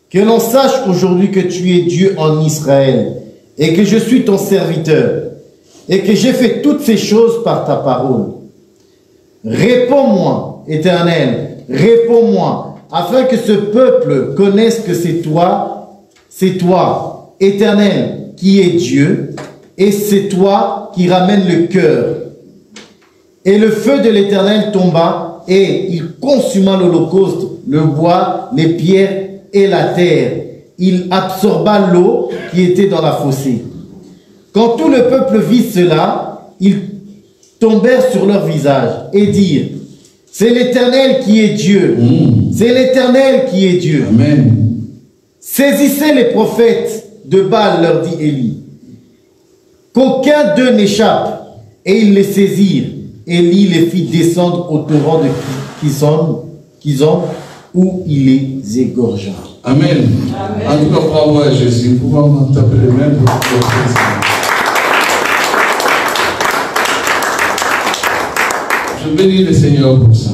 que l'on sache aujourd'hui que tu es Dieu en Israël et que je suis ton serviteur et que j'ai fait toutes ces choses par ta parole. Réponds-moi, Éternel, réponds-moi, afin que ce peuple connaisse que c'est toi, Éternel, qui est Dieu, et c'est toi qui ramènes le cœur. Et le feu de l'Éternel tomba, et il consuma l'holocauste, le bois, les pierres et la terre. Il absorba l'eau qui était dans la fossée. Quand tout le peuple vit cela, ils tombèrent sur leur visage et dirent, c'est l'Éternel qui est Dieu. C'est l'Éternel qui est Dieu. Amen. Saisissez les prophètes de Baal, leur dit Élie. Qu'aucun d'eux n'échappe. Et ils les saisirent. Élie les fit descendre au torrent de Kizon, où il les égorgea. Amen. Amen. En tout cas, bravo à Jésus. Vous pouvez m'en taper les mains pour votre président. Je bénis le Seigneur pour ça.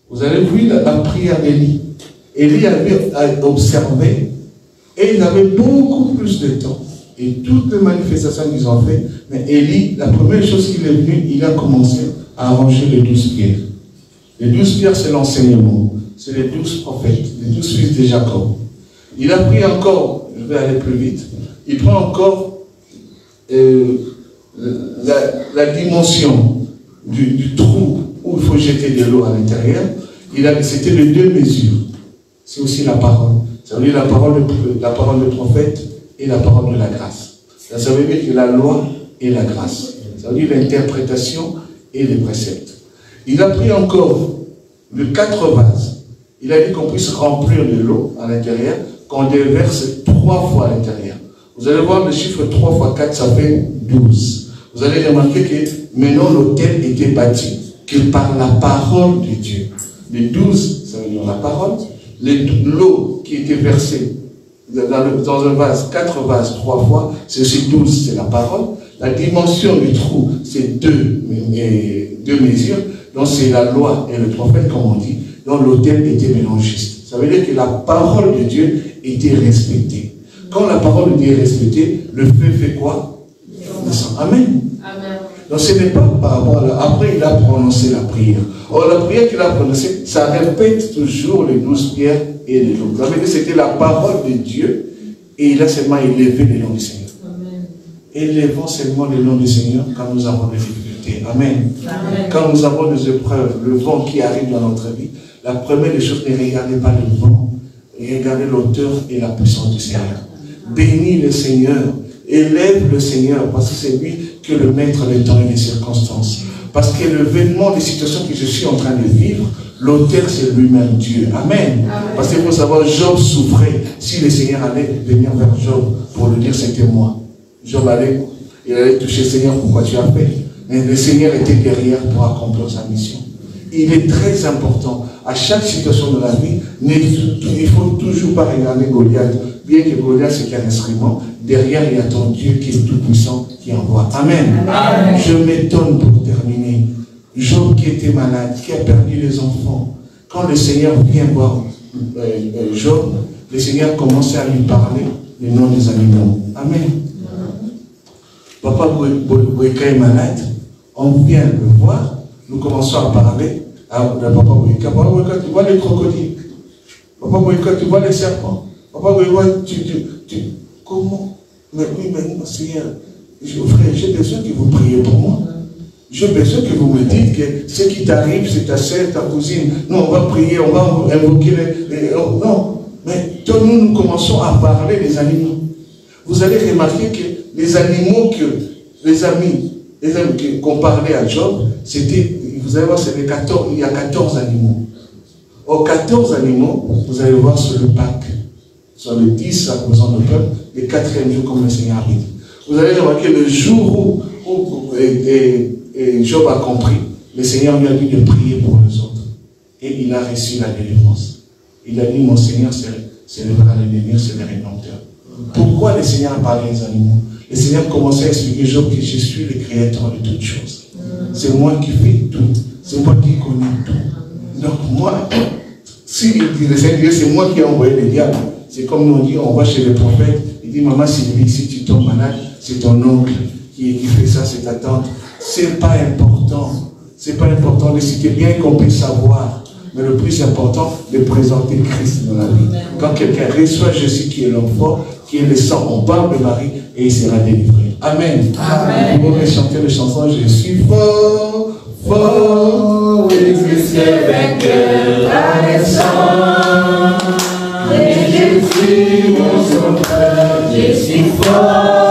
Vous avez vu la prière d'Élie. Élie avait observé et il avait beaucoup plus de temps. Et toutes les manifestations qu'ils ont fait, mais Élie, la première chose qu'il est venu, il a commencé à arranger les 12 pierres. Les 12 pierres, c'est l'enseignement. C'est les 12 prophètes, les 12 fils de Jacob. Il a pris encore, je vais aller plus vite, il prend encore la dimension du trou où il faut jeter de l'eau à l'intérieur. C'était les deux mesures. C'est aussi la parole. Ça veut dire la parole de prophète et la parole de la grâce. Ça veut dire que la loi et la grâce. Ça veut dire l'interprétation et les préceptes. Il a pris encore les 4 vases. Il a dit qu'on puisse remplir de l'eau à l'intérieur, qu'on déverse 3 fois à l'intérieur. Vous allez voir le chiffre 3 fois 4, ça fait 12. Vous allez remarquer que maintenant l'autel était bâti que par la parole de Dieu. Les 12, ça veut dire la parole. L'eau qui était versée dans un vase, 4 vases, 3 fois, c'est aussi 12, c'est la parole. La dimension du trou, c'est 2 mesures. Donc c'est la loi et le prophète, comme on dit. Donc l'autel était mélangiste. Ça veut dire que la parole de Dieu était respectée. Quand la parole de Dieu est respectée, le feu fait quoi? Amen. Amen. Donc ce n'est pas par rapport à après il a prononcé la prière. Or la prière qu'il a prononcée, ça répète toujours les 12 pierres et les jours. Ça veut dire que c'était la parole de Dieu et il a seulement élevé le nom du Seigneur. Amen. Élevons seulement le nom du Seigneur quand nous avons des difficultés. Amen. Amen. Quand nous avons des épreuves, le vent qui arrive dans notre vie, la première des choses, ne regardez pas le vent, regardez l'auteur et la puissance du Seigneur. Bénis le Seigneur, élève le Seigneur, parce que c'est lui que le maître des temps et des circonstances. Parce que l'événement des situations que je suis en train de vivre, l'auteur c'est lui-même Dieu. Amen. Amen. Parce qu'il faut savoir, Job souffrait. Si le Seigneur allait venir vers Job pour lui dire c'était moi, Job il allait toucher le Seigneur, pourquoi tu as fait? Mais le Seigneur était derrière pour accomplir sa mission. Il est très important, à chaque situation de la vie, il ne faut toujours pas regarder Goliath. Bien que Goliath c'est qu'un instrument, derrière il y a ton Dieu qui est tout puissant, qui envoie. Amen. Amen. Je m'étonne pour terminer. Job qui était malade, qui a perdu les enfants. Quand le Seigneur vient voir Job, le Seigneur commençait à lui parler du nom des animaux. Amen. Papa Boïka est malade, on vient le voir, nous commençons à parler. Papa Boïka, tu vois les crocodiles. Papa Boïka, tu vois les serpents. Papa Boïka, comment? Mais oui, mais Seigneur, frère, j'ai besoin que vous priez pour moi. J'ai besoin que vous me dites que ce qui t'arrive, c'est ta sœur, ta cousine. Non, on va prier, on va invoquer non, mais nous commençons à parler des animaux. Vous allez remarquer que les animaux qu'on parlait à Job, c'était, vous allez voir, il y a 14 animaux. Aux 14 animaux, vous allez voir sur le Pâques, sur les 10 à cause de peuple, le 4e jour, comme le Seigneur a dit. Vous allez remarquer le jour où Job a compris, le Seigneur lui a dit de prier pour les autres. Et il a reçu la délivrance. Il a dit, mon Seigneur, c'est le vrai devenir, c'est le rédempteur. Pourquoi le Seigneur a parlé des animaux? Le Seigneur commençait à expliquer Job que je suis le créateur de toutes choses. C'est moi qui fais tout. C'est moi qui connais tout. Donc moi, si le Seigneur, c'est moi qui ai envoyé le diable. C'est comme nous on dit, on va chez le prophète, il dit, maman Sylvie, si tu tombes malade, c'est ton oncle qui fait ça, c'est ta tante. C'est pas important. C'est pas important de citer, bien qu'on puisse savoir. Mais le plus important, de présenter Christ dans la vie. Quand quelqu'un reçoit Jésus qui est l'homme fort, qui est le sang, on parle de Marie et il sera délivré. Amen. Amen. Vous pouvez chanter la chanson, je suis fort, fort, oui, Christ est vainqueur par le sang. Et je suis mon sauveur, je suis fort.